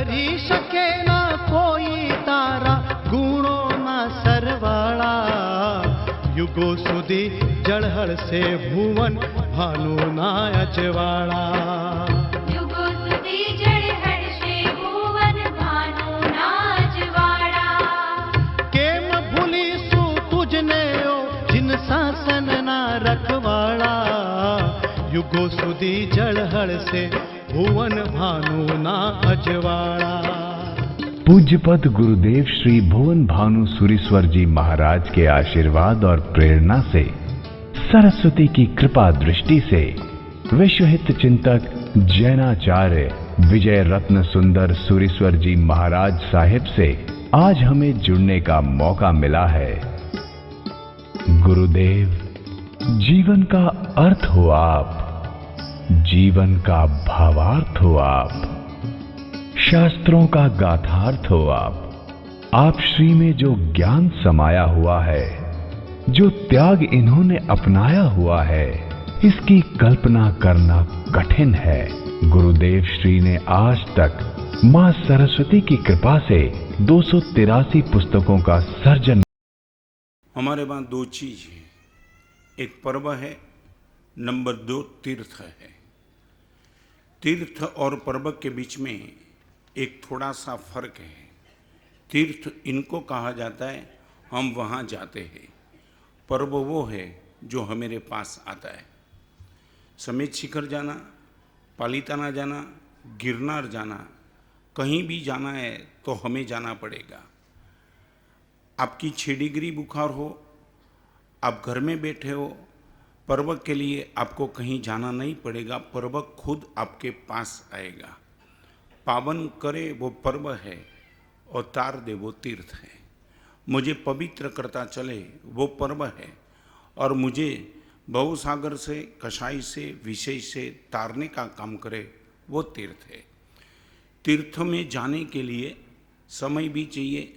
કરી શકે ના કોઈ તારા ગુણોના સરવાળા યુગો સુધી જળહળશે ભુવન ભાનુના અજવાળા યુગો સુધી જળહળશે ભુવન ભાનુના અજવાળા કેમ ભૂલીશું તુજને ઓ જિન શાસનના રખવાળા યુગો સુધી જળહળશે भुवन भानुना अजवाड़ा। पूज्यपद गुरुदेव श्री भुवन भानु सूरीश्वर जी महाराज के आशीर्वाद और प्रेरणा से सरस्वती की कृपा दृष्टि से विश्वहित चिंतक जैनाचार्य विजय रत्न सुंदर सूरीश्वर जी महाराज साहिब से आज हमें जुड़ने का मौका मिला है। गुरुदेव, जीवन का अर्थ हो आप, जीवन का भावार्थ हो आप, शास्त्रों का गाथार्थ हो आप श्री में जो ज्ञान समाया हुआ है, जो त्याग इन्होंने अपनाया हुआ है, इसकी कल्पना करना कठिन है। गुरुदेव श्री ने आज तक मां सरस्वती की कृपा से 283 पुस्तकों का सर्जन। हमारे पास दो चीज है, एक पर्व है, नंबर 2 तीर्थ है। तीर्थ और पर्व के बीच में एक थोड़ा सा फर्क है। तीर्थ इनको कहा जाता है हम वहाँ जाते हैं, पर्व वो है जो हमारे पास आता है। समेत शिखर जाना, पालिताना जाना, गिरनार जाना, कहीं भी जाना है तो हमें जाना पड़ेगा। आपकी 6 डिग्री बुखार हो, आप घर में बैठे हो, पर्व के लिए आपको कहीं जाना नहीं पड़ेगा, पर्व खुद आपके पास आएगा। पावन करे वो पर्व है और तार दे वो तीर्थ है। मुझे पवित्र करता चले वो पर्व है और मुझे भवसागर से, कषाय से, विषय से तारने का काम करे वो तीर्थ है। तीर्थ में जाने के लिए समय भी चाहिए,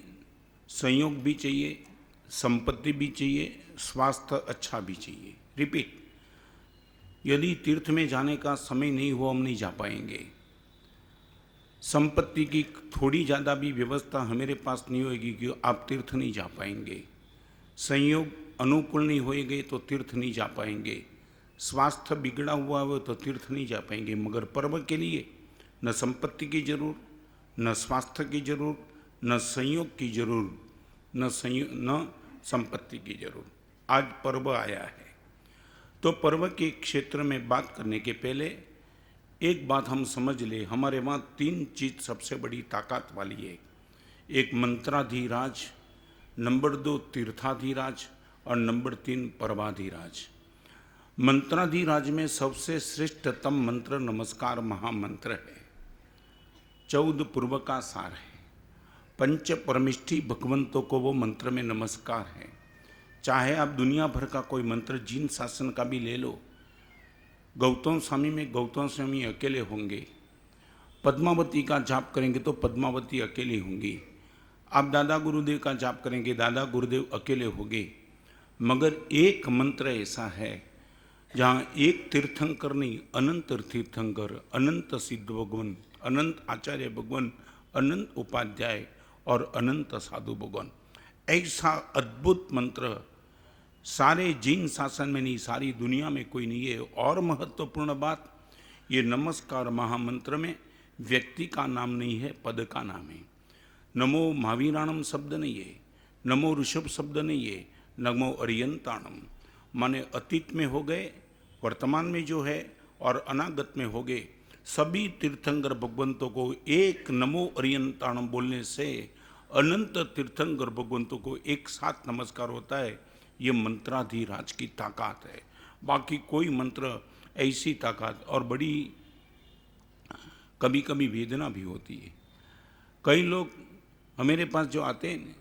संयोग भी चाहिए, संपत्ति भी चाहिए, स्वास्थ्य अच्छा भी चाहिए। रिपीट, यदि तीर्थ में जाने का समय नहीं हो हम नहीं जा पाएंगे। संपत्ति की थोड़ी ज़्यादा भी व्यवस्था हमारे पास नहीं होगी कि आप तीर्थ नहीं जा पाएंगे। संयोग अनुकूल नहीं होएंगे तो तीर्थ नहीं जा पाएंगे। स्वास्थ्य बिगड़ा हुआ हो तो तीर्थ नहीं जा पाएंगे। मगर पर्व के लिए न संपत्ति की जरूर, न स्वास्थ्य की जरूर, न संयोग की जरूर, न संपत्ति की जरूर। आज पर्व आया है तो पर्व के क्षेत्र में बात करने के पहले एक बात हम समझ ले, हमारे वहाँ 3 चीज़ सबसे बड़ी ताकत वाली है। एक मंत्राधिराज, नंबर 2 तीर्थाधिराज और नंबर 3 पर्वाधिराज। मंत्राधिराज में सबसे श्रेष्ठतम मंत्र नमस्कार महामंत्र है। 14 पूर्व का सार है। पंच परमिष्ठी भगवंतों को वो मंत्र में नमस्कार है। चाहे आप दुनिया भर का कोई मंत्र जिन शासन का भी ले लो, गौतम स्वामी में गौतम स्वामी अकेले होंगे, पद्मावती का जाप करेंगे तो पद्मावती अकेली होंगी, आप दादा गुरुदेव का जाप करेंगे दादा गुरुदेव अकेले होंगे। मगर एक मंत्र ऐसा है जहाँ एक तीर्थंकर नहीं, अनंत तीर्थंकर, अनंत सिद्ध भगवान, अनंत आचार्य भगवान, अनंत उपाध्याय और अनंत साधु भगवान, ऐसा अद्भुत मंत्र सारे जिन शासन में नहीं, सारी दुनिया में कोई नहीं है। और महत्वपूर्ण बात, ये नमस्कार महामंत्र में व्यक्ति का नाम नहीं है, पद का नाम है। नमो महावीराणम शब्द नहीं है, नमो ऋषभ शब्द नहीं है, नमो अरियंताणम, माने अतीत में हो गए, वर्तमान में जो है और अनागत में हो गए सभी तीर्थंकर भगवंतों को एक नमो अरियंताणम बोलने से अनंत तीर्थंकर भगवंतों को एक साथ नमस्कार होता है। ये मंत्राधिराज की ताकत है। बाकी कोई मंत्र ऐसी ताकत, और बड़ी कभी कभी वेदना भी होती है। कई लोग हमारे पास जो आते हैं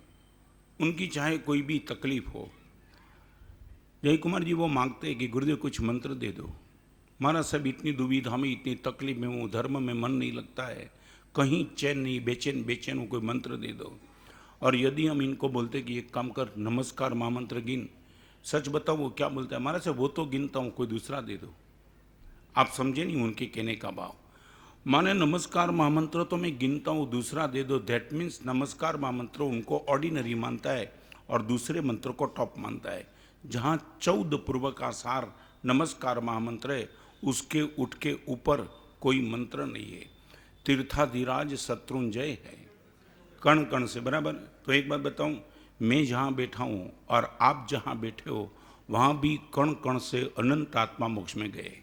उनकी चाहे कोई भी तकलीफ हो, जय कुमार जी वो मांगते हैं कि गुरुदेव कुछ मंत्र दे दो, हमारा सब इतनी दुविधा में, इतनी तकलीफ में हूँ, धर्म में मन नहीं लगता है, कहीं चैन नहीं, बेचैन बेचैन हो, कोई मंत्र दे दो। और यदि हम इनको बोलते कि एक काम कर, नमस्कार महामंत्र गिन, सच बताओ वो क्या बोलता है, हमारा से वो तो गिनता हूँ, कोई दूसरा दे दो। आप समझे नहीं उनके कहने का भाव। माने नमस्कार महामंत्र तो मैं गिनता हूँ, दूसरा दे दो, दैट मीन्स नमस्कार महामंत्र उनको ऑर्डिनरी मानता है और दूसरे मंत्र को टॉप मानता है। जहाँ 14 पूर्व का सार नमस्कार महामंत्र है, उसके उठ के ऊपर कोई मंत्र नहीं है। तीर्थाधिराज शत्रुंजय है, कण कण से बराबर। तो एक बात बताऊं, मैं जहाँ बैठा हूँ और आप जहाँ बैठे हो वहाँ भी कण कण से अनंत आत्मा मोक्ष में गए।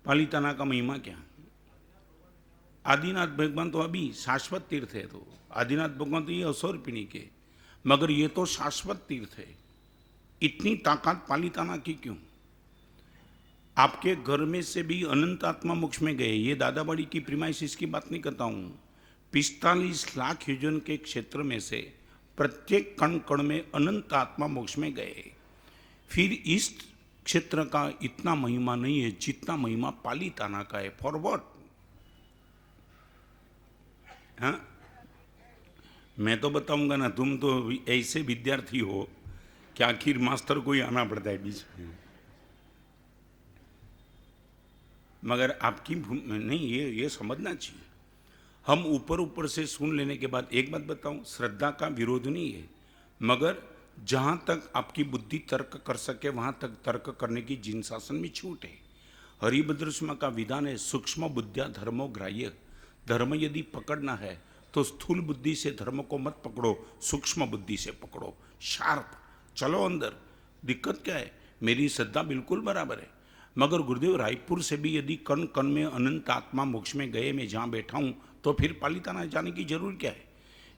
पालिताना का महिमा क्या? आदिनाथ भगवान तो अभी शाश्वत तीर्थ है, तो आदिनाथ भगवान तो ये असौरपिणी के, मगर ये तो शाश्वत तीर्थ है। इतनी ताकत पालिताना की क्यों? आपके घर में से भी अनंत आत्मा मोक्ष में गए। ये दादाबाड़ी की प्रीमाइसिस की बात नहीं करता हूँ। 45 लाख योजन के क्षेत्र में से प्रत्येक कण कण में अनंत आत्मा मोक्ष में गए। फिर इस क्षेत्र का इतना महिमा नहीं है जितना महिमा पालिताना का है। For what? हाँ, मैं तो बताऊंगा ना, तुम तो ऐसे विद्यार्थी हो कि आखिर मास्टर को ही आना पड़ता है बीच में। मगर आपकी नहीं, ये समझना चाहिए। हम ऊपर ऊपर से सुन लेने के बाद एक बात बताऊं, श्रद्धा का विरोध नहीं है, मगर जहां तक आपकी बुद्धि तर्क कर सके वहां तक तर्क करने की जिन शासन में छूट है। हरिभद्र सिंह का विधान है, सूक्ष्म बुद्धिया धर्मो ग्राह्य। धर्म यदि पकड़ना है तो स्थूल बुद्धि से धर्म को मत पकड़ो, सूक्ष्म बुद्धि से पकड़ो। शार्प चलो अंदर। दिक्कत क्या है? मेरी श्रद्धा बिल्कुल बराबर है, मगर गुरुदेव रायपुर से भी यदि कण कण में अनंत आत्मा मोक्ष में गए, मैं जहाँ बैठा हूँ, तो फिर पालिताना जाने की जरूर क्या है?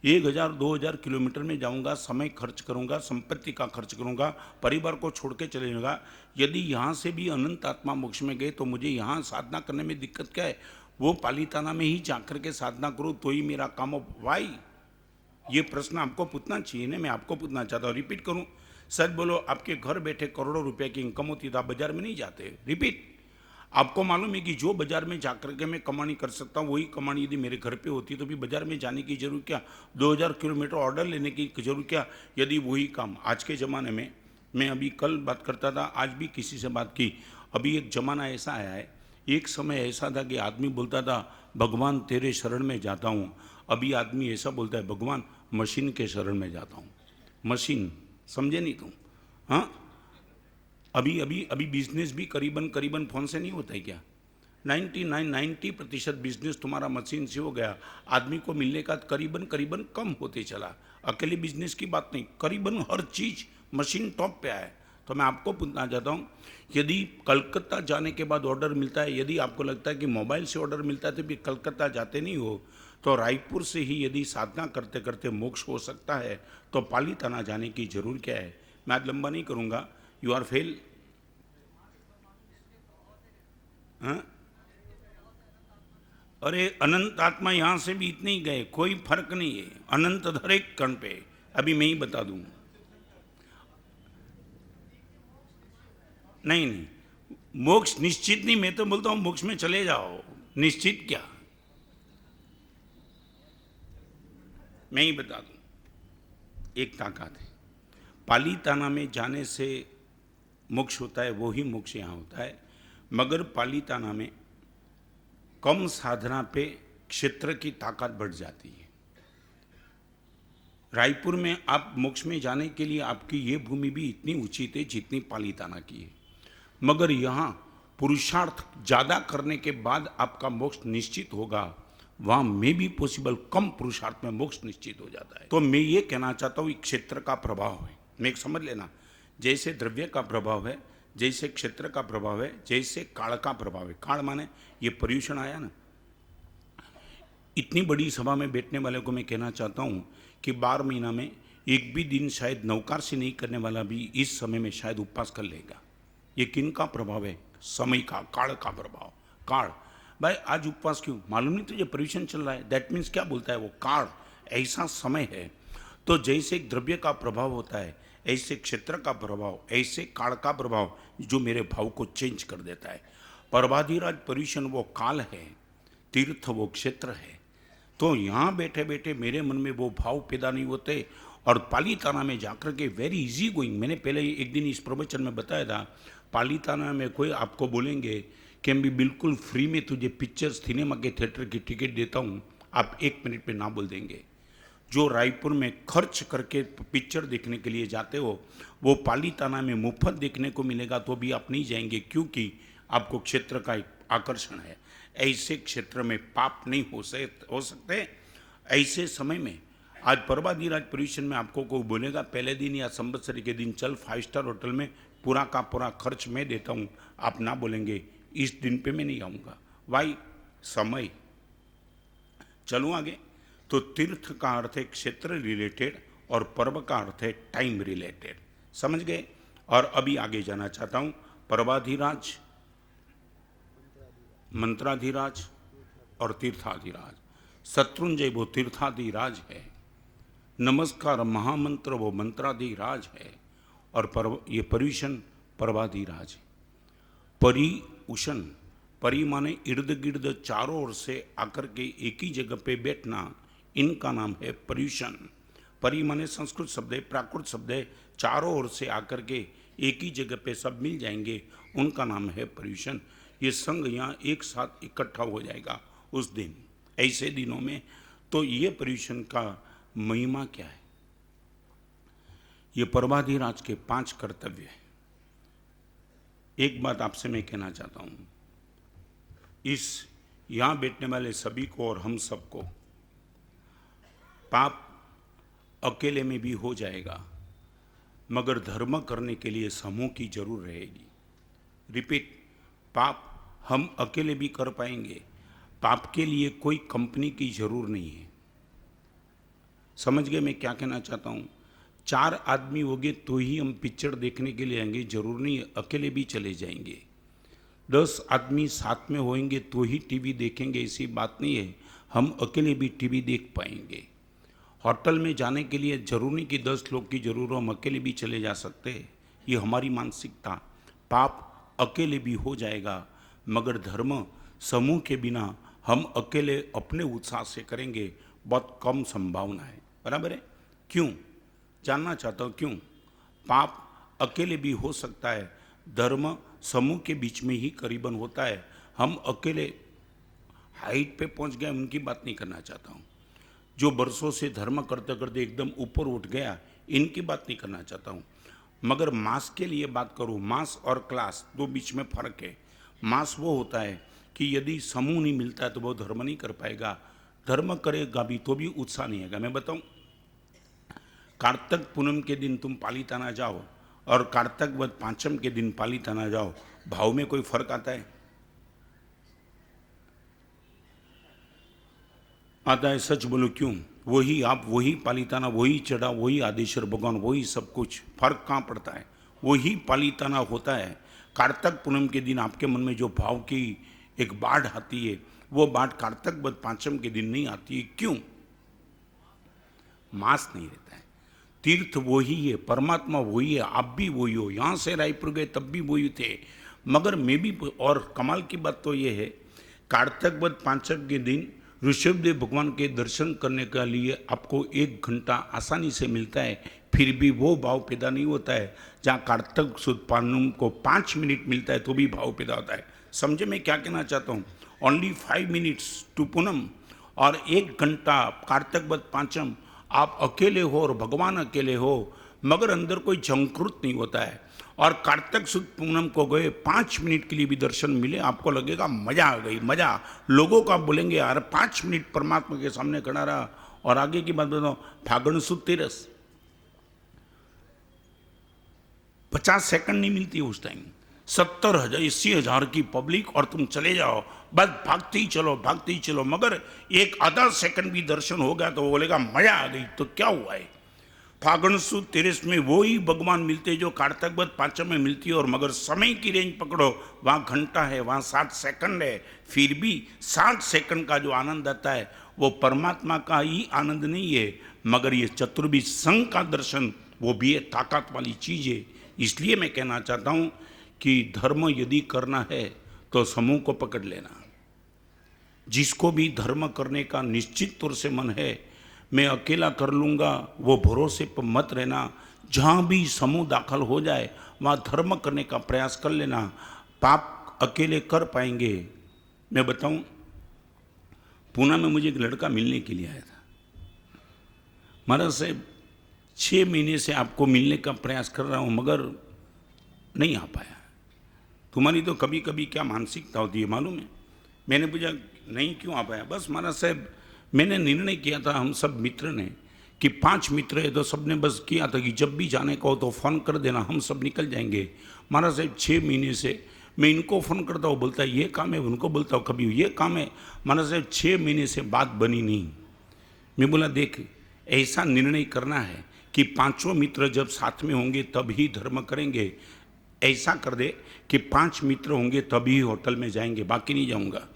1000-2000 किलोमीटर में जाऊँगा, समय खर्च करूँगा, संपत्ति का खर्च करूँगा, परिवार को छोड़ के चले जाऊँगा। यदि यहाँ से भी अनंत आत्मा मोक्ष में गए तो मुझे यहाँ साधना करने में दिक्कत क्या है? वो पालिताना में ही जाकर के साधना करूँ तो ही मेरा काम हो। वाई? ये प्रश्न आपको पूछना चाहिए ना, मैं आपको पूछना चाहता हूँ। रिपीट करूँ, सच बोलो, आपके घर बैठे करोड़ों रुपए की इनकम होती तो आप बाजार में नहीं जाते। रिपीट, आपको मालूम है कि जो बाजार में जाकर के मैं कमानी कर सकता हूँ वही कमानी यदि मेरे घर पे होती तो भी बाजार में जाने की जरूरत क्या? 2000 किलोमीटर ऑर्डर लेने की जरूरत क्या? यदि वही काम आज के ज़माने में, मैं अभी कल बात करता था, आज भी किसी से बात की, अभी एक ज़माना ऐसा आया है, एक समय ऐसा था कि आदमी बोलता था भगवान तेरे शरण में जाता हूँ। अभी आदमी ऐसा बोलता है भगवान मशीन के शरण में जाता हूँ। मशीन समझे नहीं तुम? हाँ, अभी बिजनेस भी करीबन फोन से नहीं होता है क्या? 90% बिजनेस तुम्हारा मशीन से हो गया। आदमी को मिलने का करीबन कम होते चला। अकेले बिजनेस की बात नहीं, करीबन हर चीज मशीन टॉप पे आया है। तो मैं आपको पूछना चाहता हूँ, यदि कलकत्ता जाने के बाद ऑर्डर मिलता है, यदि आपको लगता है कि मोबाइल से ऑर्डर मिलता है तो भी कलकत्ता जाते नहीं हो, तो रायपुर से ही यदि साधना करते करते मोक्ष हो सकता है तो पालिताना जाने की जरूर क्या है? मैं आज लंबा नहीं करूँगा, यू आर फेल। हाँ? अरे अनंत आत्मा यहाँ से भी इतने ही गए, कोई फर्क नहीं है। अनंत हर एक कण पे, अभी मैं ही बता दूँ। नहीं, मोक्ष निश्चित नहीं, मैं तो बोलता हूँ मोक्ष में चले जाओ। निश्चित क्या, मैं ही बता दूँ। एक ताकत है, पालिताना में जाने से मोक्ष होता है, वो ही मोक्ष यहाँ होता है। मगर पालिताना में कम साधना पे क्षेत्र की ताकत बढ़ जाती है। रायपुर में आप मोक्ष में जाने के लिए आपकी ये भूमि भी इतनी उचित है जितनी पालिताना की है, मगर यहाँ पुरुषार्थ ज़्यादा करने के बाद आपका मोक्ष निश्चित होगा। वहाँ में भी पॉसिबल कम पुरुषार्थ में मोक्ष निश्चित हो जाता है। तो मैं ये कहना चाहता हूँ, क्षेत्र का प्रभाव है। मैं एक समझ लेना, जैसे द्रव्य का प्रभाव है, जैसे क्षेत्र का प्रभाव है, जैसे काल का प्रभाव है। काल माने ये पर्यूषण आया ना। इतनी बड़ी सभा में बैठने वाले को मैं कहना चाहता हूँ कि 12 महीना में एक भी दिन शायद नौकार से नहीं करने वाला भी इस समय में शायद उपवास कर लेगा। ये किन का प्रभाव है? समय का, काल का प्रभाव। काल भाई आज उपवास क्यों? मालूम नहीं तुझे पर्यूषण चल रहा है। दैट मीन्स क्या बोलता है वो? काल ऐसा समय है। तो जैसे एक द्रव्य का प्रभाव होता है, ऐसे क्षेत्र का प्रभाव, ऐसे काल का प्रभाव जो मेरे भाव को चेंज कर देता है। पर्वाधिराज पर्यूषण वो काल है, तीर्थ वो क्षेत्र है। तो यहाँ बैठे बैठे मेरे मन में वो भाव पैदा नहीं होते। और पालिताना में जाकर के वेरी इजी गोइंग, मैंने पहले एक दिन इस प्रवचन में बताया था, पालीताना में कोई आपको बोलेंगे कि मैं बिल्कुल फ्री में तुझे पिक्चर सिनेमा के थिएटर की टिकट देता हूँ, आप 1 मिनट में ना बोल देंगे। जो रायपुर में खर्च करके पिक्चर देखने के लिए जाते हो, वो पालीताना में मुफ्त देखने को मिलेगा तो भी आप नहीं जाएंगे, क्योंकि आपको क्षेत्र का एक आकर्षण है। ऐसे क्षेत्र में पाप नहीं हो सकते। ऐसे समय में आज पर्वाधिराज पर्यूषण में आपको कोई बोलेगा पहले दिन या संवत्सरी के दिन चल 5 स्टार होटल में पूरा का पूरा खर्च मैं देता हूँ, आप ना बोलेंगे इस दिन पे मैं नहीं आऊँगा। वाई समय। चलूँ आगे। तो तीर्थ का अर्थ है क्षेत्र रिलेटेड और पर्व का अर्थ है टाइम रिलेटेड। समझ गए। और अभी आगे जाना चाहता हूँ। पर्वाधिराज, मंत्राधिराज और तीर्थाधिराज। शत्रुंजय वो तीर्थाधिराज है, नमस्कार महामंत्र वो मंत्राधिराज है, और ये पर्यूषण पर्वाधिराज है। परिउषण, परि माने इर्द गिर्द चारों ओर से आकर के एक ही जगह पे बैठना, इनका नाम है पर्यूषण। परि माने संस्कृत शब्द है, प्राकृत शब्द है, चारों ओर से आकर के एक ही जगह पे सब मिल जाएंगे, उनका नाम है पर्यूषण। ये संघ यहाँ एक साथ इकट्ठा हो जाएगा उस दिन, ऐसे दिनों में। तो ये पर्यूषण का महिमा क्या है? ये पर्वाधिराज के 5 कर्तव्य है। एक बात आपसे मैं कहना चाहता हूँ, इस यहाँ बैठने वाले सभी को और हम सबको पाप अकेले में भी हो जाएगा, मगर धर्म करने के लिए समूह की जरूर रहेगी। रिपीट, पाप हम अकेले भी कर पाएंगे, पाप के लिए कोई कंपनी की जरूर नहीं है। समझ गए मैं क्या कहना चाहता हूँ? 4 आदमी होंगे तो ही हम पिक्चर देखने के लिए आएंगे, जरूर नहीं अकेले भी चले जाएंगे। 10 आदमी साथ में होंगे तो ही टीवी देखेंगे, ऐसी बात नहीं है, हम अकेले भी टीवी देख पाएंगे। होटल में जाने के लिए जरूर नहीं कि 10 लोग की जरूर हो, हम अकेले भी चले जा सकते हैं। ये हमारी मानसिकता। पाप अकेले भी हो जाएगा, मगर धर्म समूह के बिना हम अकेले अपने उत्साह से करेंगे, बहुत कम संभावना है। बराबर है? क्यों? जानना चाहता हूँ क्यों? पाप अकेले भी हो सकता है, धर्म समूह के बीच में ही करीबन होता है। हम अकेले हाइट पे पहुंच गए, उनकी बात नहीं करना चाहता हूँ। जो बरसों से धर्म करते करते एकदम ऊपर उठ गया, इनकी बात नहीं करना चाहता हूँ। मगर मास के लिए बात करूँ, मास और क्लास दो बीच में फर्क है। मास वो होता है कि यदि समूह नहीं मिलता है तो वो धर्म नहीं कर पाएगा, धर्म करेगा भी तो भी उत्साह नहीं आएगा। मैं बताऊं, कार्तिक पूनम के दिन तुम पालीताना जाओ और कार्तिक वध पांचम के दिन पालीताना जाओ, भाव में कोई फर्क आता है? आता है? सच बोलो क्यों? वही आप, वही पालीताना, वही चढ़ा, वही आदेश्वर भगवान, वही सब कुछ। फर्क कहाँ पड़ता है? वही पालीताना होता है। कार्तिक पूनम के दिन आपके मन में जो भाव की एक बाढ़ आती है, वो बाढ़ कार्तिक वध पांचम के दिन नहीं आती है। क्यों? मास नहीं रहता है। तीर्थ वही है, परमात्मा वही है, आप भी वही हो। यहाँ से रायपुर गए तब भी वही थे, मगर मैं भी। और कमाल की बात तो ये है, कार्तिक वध पांचम के दिन ऋषभदेव भगवान के दर्शन करने के लिए आपको 1 घंटा आसानी से मिलता है, फिर भी वो भाव पैदा नहीं होता है। जहाँ कार्तिक सुद पूनम को 5 मिनट मिलता है तो भी भाव पैदा होता है। समझे मैं क्या कहना चाहता हूँ? ओनली 5 मिनट्स टू पूनम और 1 घंटा कार्तिक वध पांचम। आप अकेले हो और भगवान अकेले हो, मगर अंदर कोई झंकृत नहीं होता है। और कार्तिक सुद पूनम को गए 5 मिनट के लिए भी दर्शन मिले, आपको लगेगा मजा आ गई, मजा। लोगों को आप बोलेंगे यार 5 मिनट परमात्मा के सामने खड़ा रहा। और आगे की बात बताओ, फागुन सुद तेरस 50 सेकंड नहीं मिलती उस टाइम। 70,000 80,000 की पब्लिक और तुम चले जाओ, बस भागते ही चलो, भागते ही चलो, मगर एक आधा सेकंड भी दर्शन हो गया तो वो बोलेगा मजा आ गई। तो क्या हुआ है? फागुन सुद तेरस में वो ही भगवान मिलते जो कार्तिक वध पांचम में मिलती है। और मगर समय की रेंज पकड़ो, वहाँ घंटा है, वहाँ 60 सेकंड है, फिर भी 60 सेकंड का जो आनंद आता है वो परमात्मा का ही आनंद नहीं है, मगर ये चतुर्भुज संघ का दर्शन वो भी है, ताकत वाली चीज़ है। इसलिए मैं कहना चाहता हूँ कि धर्म यदि करना है तो समूह को पकड़ लेना। जिसको भी धर्म करने का निश्चित तौर से मन है, मैं अकेला कर लूँगा, वो भरोसे पर मत रहना। जहाँ भी समूह दाखिल हो जाए वहाँ धर्म करने का प्रयास कर लेना। पाप अकेले कर पाएंगे। मैं बताऊं, पूना में मुझे एक लड़का मिलने के लिए आया था। महाराज साहब 6 महीने से आपको मिलने का प्रयास कर रहा हूँ मगर नहीं आ पाया। तुम्हारी तो कभी कभी क्या मानसिकता होती है मालूम है। मैंने पूछा नहीं क्यों आ पाया? बस महाराज साहब मैंने निर्णय किया था, हम सब मित्र ने, कि 5 मित्र है तो सबने बस किया था कि जब भी जाने को हो तो फ़ोन कर देना, हम सब निकल जाएंगे। महाराज साहब 6 महीने से मैं इनको फ़ोन करता हूँ, बोलता है ये काम है, उनको बोलता हूँ कभी ये काम है। महाराज साहब 6 महीने से बात बनी नहीं। मैं बोला देख, ऐसा निर्णय करना है कि 5 मित्र जब साथ में होंगे तब ही धर्म करेंगे। ऐसा कर दे कि 5 मित्र होंगे तभी होटल में जाएंगे, बाकी नहीं जाऊंगा।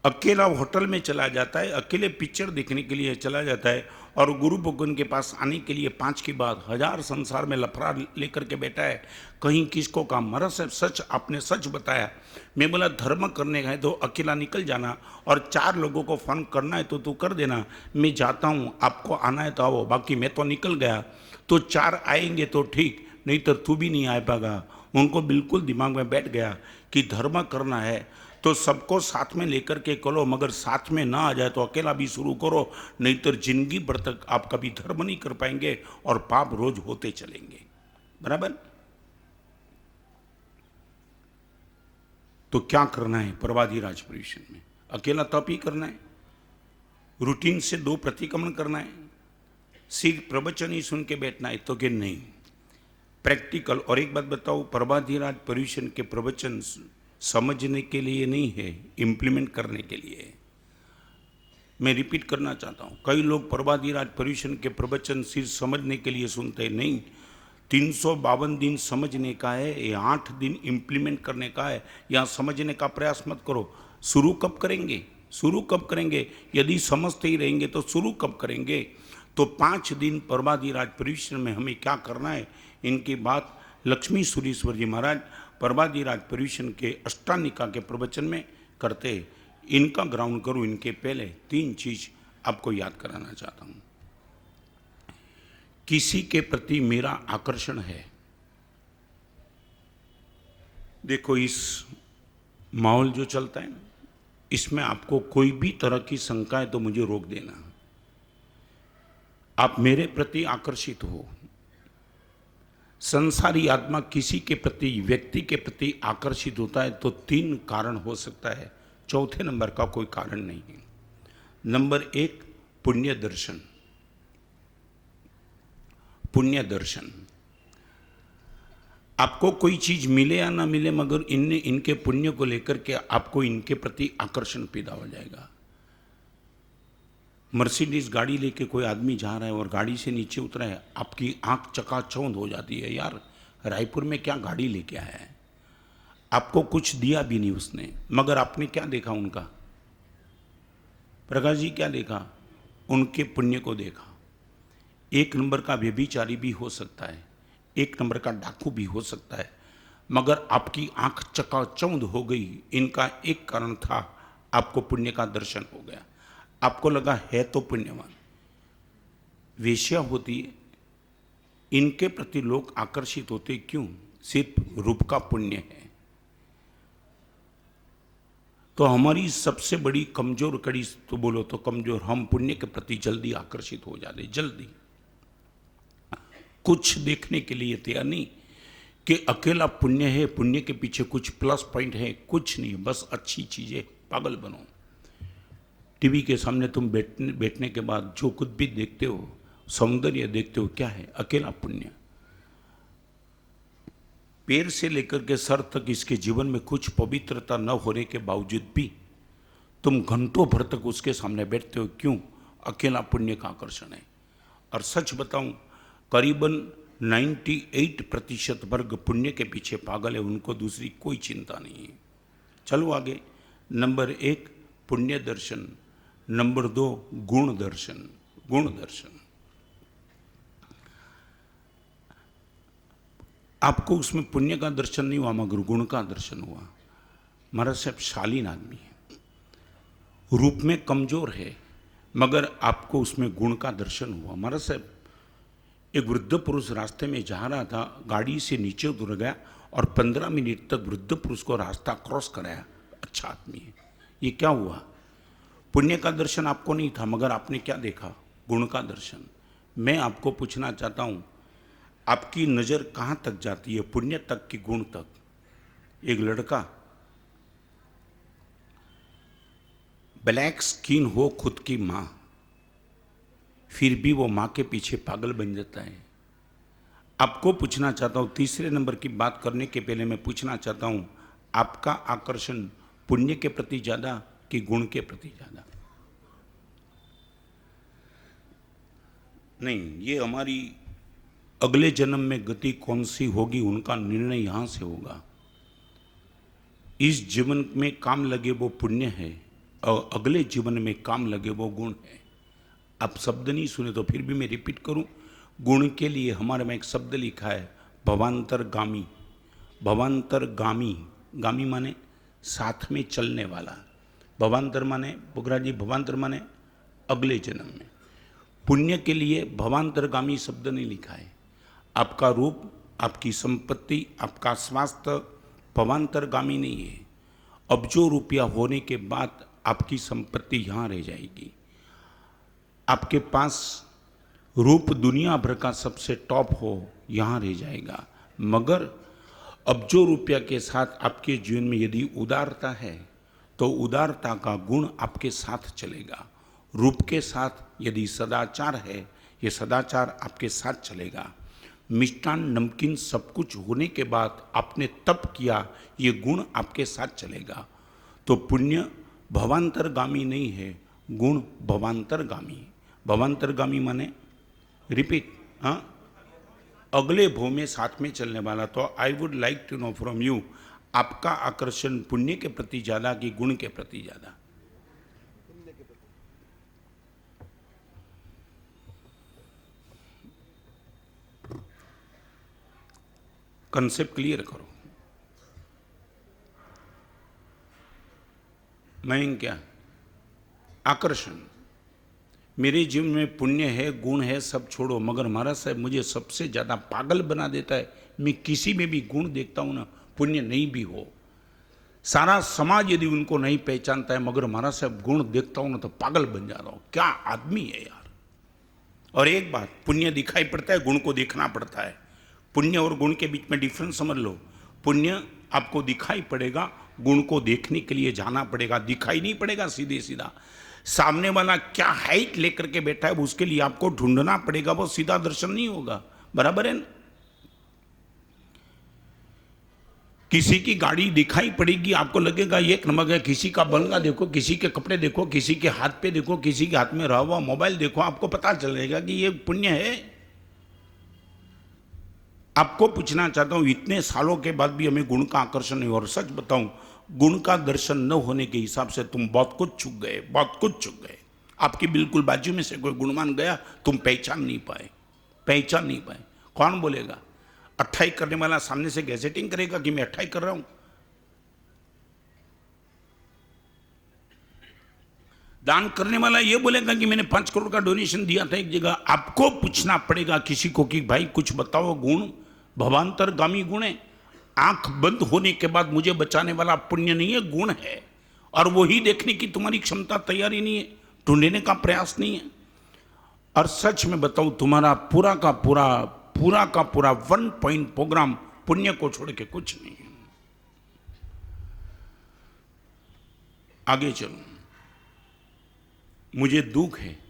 अकेला होटल में चला जाता है, अकेले पिक्चर देखने के लिए चला जाता है और गुरु भगवान के पास आने के लिए 5 के बाद 1000 संसार में लफड़ा लेकर के बैठा है, कहीं किसको काम। महाराज साहब सच, आपने सच बताया। मैं बोला धर्म करने का है तो अकेला निकल जाना और 4 लोगों को फ़ोन करना है तो तू कर देना, मैं जाता हूँ, आपको आना है तो आओ, बाकी मैं तो निकल गया। तो 4 आएंगे तो ठीक, नहीं तो तू भी नहीं आ पाएगा। उनको बिल्कुल दिमाग में बैठ गया कि धर्म करना है तो सबको साथ में लेकर के करो, मगर साथ में ना आ जाए तो अकेला भी शुरू करो, नहीं तो जिंदगी भर तक आप कभी धर्म नहीं कर पाएंगे और पाप रोज होते चलेंगे। बराबर? तो क्या करना है प्रवादीराज परिवेशन में? अकेला तप ही करना है, रूटीन से 2 प्रतिक्रमण करना है, सिर्फ प्रवचन ही सुन के बैठना है तो कि नहीं, प्रैक्टिकल। और एक बात बताओ, प्रवादीराज परिवेशन के प्रवचन समझने के लिए नहीं है, इम्प्लीमेंट करने के लिए है। मैं रिपीट करना चाहता हूँ, कई लोग प्रवादीराज परिवेशन के प्रवचन सिर्फ समझने के लिए सुनते हैं, नहीं। 352 दिन समझने का है, ये 8 दिन इम्प्लीमेंट करने का है। यहाँ समझने का प्रयास मत करो। शुरू कब करेंगे? शुरू कब करेंगे? यदि समझते ही रहेंगे तो शुरू कब करेंगे? तो 5 दिन प्रवादीराज परिवेशन में हमें क्या करना है, इनकी बात लक्ष्मी सुरेश्वर जी महाराज प्रवादीराज परिवेशन के अष्टानिका के प्रवचन में करते। इनका ग्राउंड करूं, इनके पहले 3 चीज आपको याद कराना चाहता हूं। किसी के प्रति मेरा आकर्षण है। देखो इस माहौल जो चलता है ना, इसमें आपको कोई भी तरह की शंका है तो मुझे रोक देना। आप मेरे प्रति आकर्षित हो। संसारी आत्मा किसी के प्रति, व्यक्ति के प्रति आकर्षित होता है तो 3 कारण हो सकता है, चौथे नंबर का कोई कारण नहीं है। नंबर 1 पुण्य दर्शन। पुण्य दर्शन, आपको कोई चीज मिले या ना मिले मगर इनके पुण्य को लेकर के आपको इनके प्रति आकर्षण पैदा हो जाएगा। मर्सिडीज गाड़ी लेके कोई आदमी जा रहा है और गाड़ी से नीचे उतरा है, आपकी आंख चकाचौंध हो जाती है, यार रायपुर में क्या गाड़ी लेके आया है। आपको कुछ दिया भी नहीं उसने, मगर आपने क्या देखा उनका? प्रकाश जी क्या देखा? उनके पुण्य को देखा। 1 नंबर का व्यभिचारी भी हो सकता है, 1 नंबर का डाकू भी हो सकता है, मगर आपकी आंख चकाचौंध हो गई। इनका एक कारण था, आपको पुण्य का दर्शन हो गया। आपको लगा है तो पुण्यवान। वेश्या होती है, इनके प्रति लोग आकर्षित होते क्यों? सिर्फ रूप का पुण्य है। तो हमारी सबसे बड़ी कमजोर कड़ी तो बोलो तो कमजोर, हम पुण्य के प्रति जल्दी आकर्षित हो जाते, जल्दी। कुछ देखने के लिए तैयार नहीं कि अकेला पुण्य है, पुण्य के पीछे कुछ प्लस पॉइंट है, कुछ नहीं, बस अच्छी चीजें। पागल बनो। टीवी के सामने तुम बैठने के बाद जो कुछ भी देखते हो, सौंदर्य देखते हो, क्या है? अकेला पुण्य। पैर से लेकर के सर तक इसके जीवन में कुछ पवित्रता न होने के बावजूद भी तुम घंटों भर तक उसके सामने बैठते हो, क्यों? अकेला पुण्य का आकर्षण है। और सच बताऊं, करीबन 98% वर्ग पुण्य के पीछे पागल है, उनको दूसरी कोई चिंता नहीं है। चलो आगे। नंबर 1 पुण्य दर्शन, नंबर 2 गुण दर्शन। गुण दर्शन, आपको उसमें पुण्य का दर्शन नहीं हुआ मगर गुण का दर्शन हुआ। महाराज साहब शालीन आदमी है, रूप में कमजोर है, मगर आपको उसमें गुण का दर्शन हुआ। महाराज साहब एक वृद्ध पुरुष रास्ते में जा रहा था, गाड़ी से नीचे उतर गया और 15 मिनट तक वृद्ध पुरुष को रास्ता क्रॉस कराया। अच्छा आदमी है। ये क्या हुआ? पुण्य का दर्शन आपको नहीं था, मगर आपने क्या देखा? गुण का दर्शन। मैं आपको पूछना चाहता हूं, आपकी नजर कहां तक जाती है, पुण्य तक कि गुण तक? एक लड़का ब्लैक स्किन हो, खुद की मां, फिर भी वो मां के पीछे पागल बन जाता है। आपको पूछना चाहता हूं, तीसरे नंबर की बात करने के पहले मैं पूछना चाहता हूं, आपका आकर्षण पुण्य के प्रति ज्यादा कि गुण के प्रति ज्यादा? नहीं, ये हमारी अगले जन्म में गति कौन सी होगी उनका निर्णय यहां से होगा। इस जीवन में काम लगे वो पुण्य है और अगले जीवन में काम लगे वो गुण है। आप शब्द नहीं सुने तो फिर भी मैं रिपीट करूं, गुण के लिए हमारे में एक शब्द लिखा है भवांतरगामी। भवांतरगामी, गामी माने साथ में चलने वाला, भवांतर माने बुगरा जी, भवांतर माने अगले जन्म में। पुण्य के लिए भवांतरगामी शब्द नहीं लिखा है। आपका रूप, आपकी संपत्ति, आपका स्वास्थ्य भवांतरगामी नहीं है। अब जो रुपया होने के बाद आपकी संपत्ति यहाँ रह जाएगी। आपके पास रूप दुनिया भर का सबसे टॉप हो, यहाँ रह जाएगा, मगर अब जो रुपया के साथ आपके जीवन में यदि उदारता है तो उदारता का गुण आपके साथ चलेगा। रूप के साथ यदि सदाचार है, ये सदाचार आपके साथ चलेगा। मिष्टान नमकीन सब कुछ होने के बाद आपने तप किया, ये गुण आपके साथ चलेगा। तो पुण्य भवांतरगामी नहीं है, गुण भवांतरगामी। भवांतरगामी माने रिपीट, हाँ, अगले भव में साथ में चलने वाला। तो I would like to know from you, आपका आकर्षण पुण्य के प्रति ज्यादा कि गुण के प्रति ज्यादा? कंसेप्ट क्लियर करो। मैं क्या आकर्षण, मेरे जीवन में पुण्य है, गुण है, सब छोड़ो, मगर महाराज साहब मुझे सबसे ज्यादा पागल बना देता है, मैं किसी में भी गुण देखता हूं ना, पुण्य नहीं भी हो, सारा समाज यदि उनको नहीं पहचानता है, मगर महाराज साहब गुण देखता हूं ना तो पागल बन जाता हूं। क्या आदमी है यार। और एक बात, पुण्य दिखाई पड़ता है, गुण को देखना पड़ता है। पुण्य और गुण के बीच में डिफरेंस समझ लो। पुण्य आपको दिखाई पड़ेगा, गुण को देखने के लिए जाना पड़ेगा। दिखाई नहीं पड़ेगा सीधे सीधा, सामने वाला क्या हाइट लेकर के बैठा है उसके लिए आपको ढूंढना पड़ेगा, वो सीधा दर्शन नहीं होगा। बराबर है ना? किसी की गाड़ी दिखाई पड़ेगी, आपको लगेगा एक नंबर है, किसी का बंगला देखो, किसी के कपड़े देखो, किसी के हाथ पे देखो, किसी के हाथ में रहा हुआ मोबाइल देखो, आपको पता चलेगा कि ये पुण्य है। आपको पूछना चाहता हूं, इतने सालों के बाद भी हमें गुण का आकर्षण नहीं, और सच बताऊं, गुण का दर्शन न होने के हिसाब से तुम बहुत कुछ चूक गए, बहुत कुछ चूक गए। आपकी बिल्कुल बाजू में से कोई गुणवान गया, तुम पहचान नहीं पाए, पहचान नहीं पाए। कौन बोलेगा? अट्ठाई करने वाला सामने से गैजेटिंग करेगा कि मैं अट्ठाई कर रहा हूं। दान करने वाला ये बोलेगा कि मैंने 5 करोड़ का डोनेशन दिया था एक जगह। आपको पूछना पड़ेगा किसी को कि भाई कुछ बताओ, गुण भवांतरगामी गुण है। आंख बंद होने के बाद मुझे बचाने वाला पुण्य नहीं है, गुण है। और वही देखने की तुम्हारी क्षमता, तैयारी नहीं है, ढूंढने का प्रयास नहीं है। और सच में बताऊं, तुम्हारा पूरा का पूरा 1 पॉइंट प्रोग्राम पुण्य को छोड़ के कुछ नहीं है। आगे चलो, मुझे दुख है।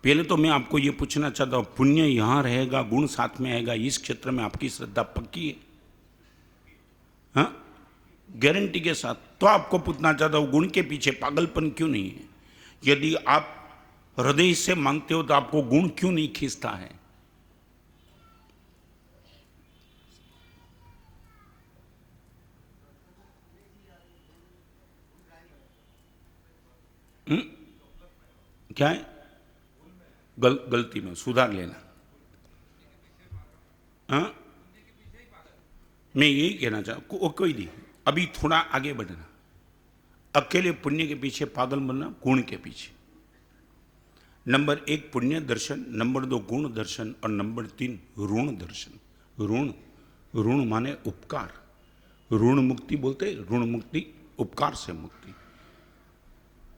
पहले तो मैं आपको यह पूछना चाहता हूं, पुण्य यहां रहेगा, गुण साथ में आएगा, इस क्षेत्र में आपकी श्रद्धा पक्की है? हाँ, गारंटी के साथ। तो आपको पूछना चाहता हूं, गुण के पीछे पागलपन क्यों नहीं है? यदि आप हृदय से मांगते हो तो आपको गुण क्यों नहीं खींचता है? क्या है? गलती में सुधार लेना। हाँ, मैं यही कहना चाहूँ, कोई नहीं, अभी थोड़ा आगे बढ़ना। अकेले पुण्य के पीछे पागल बनना, गुण के पीछे। नंबर 1 पुण्य दर्शन, नंबर 2 गुण दर्शन और नंबर 3 ऋण दर्शन। ऋण, ऋण माने उपकार। ऋण मुक्ति बोलते, ऋण मुक्ति उपकार से मुक्ति।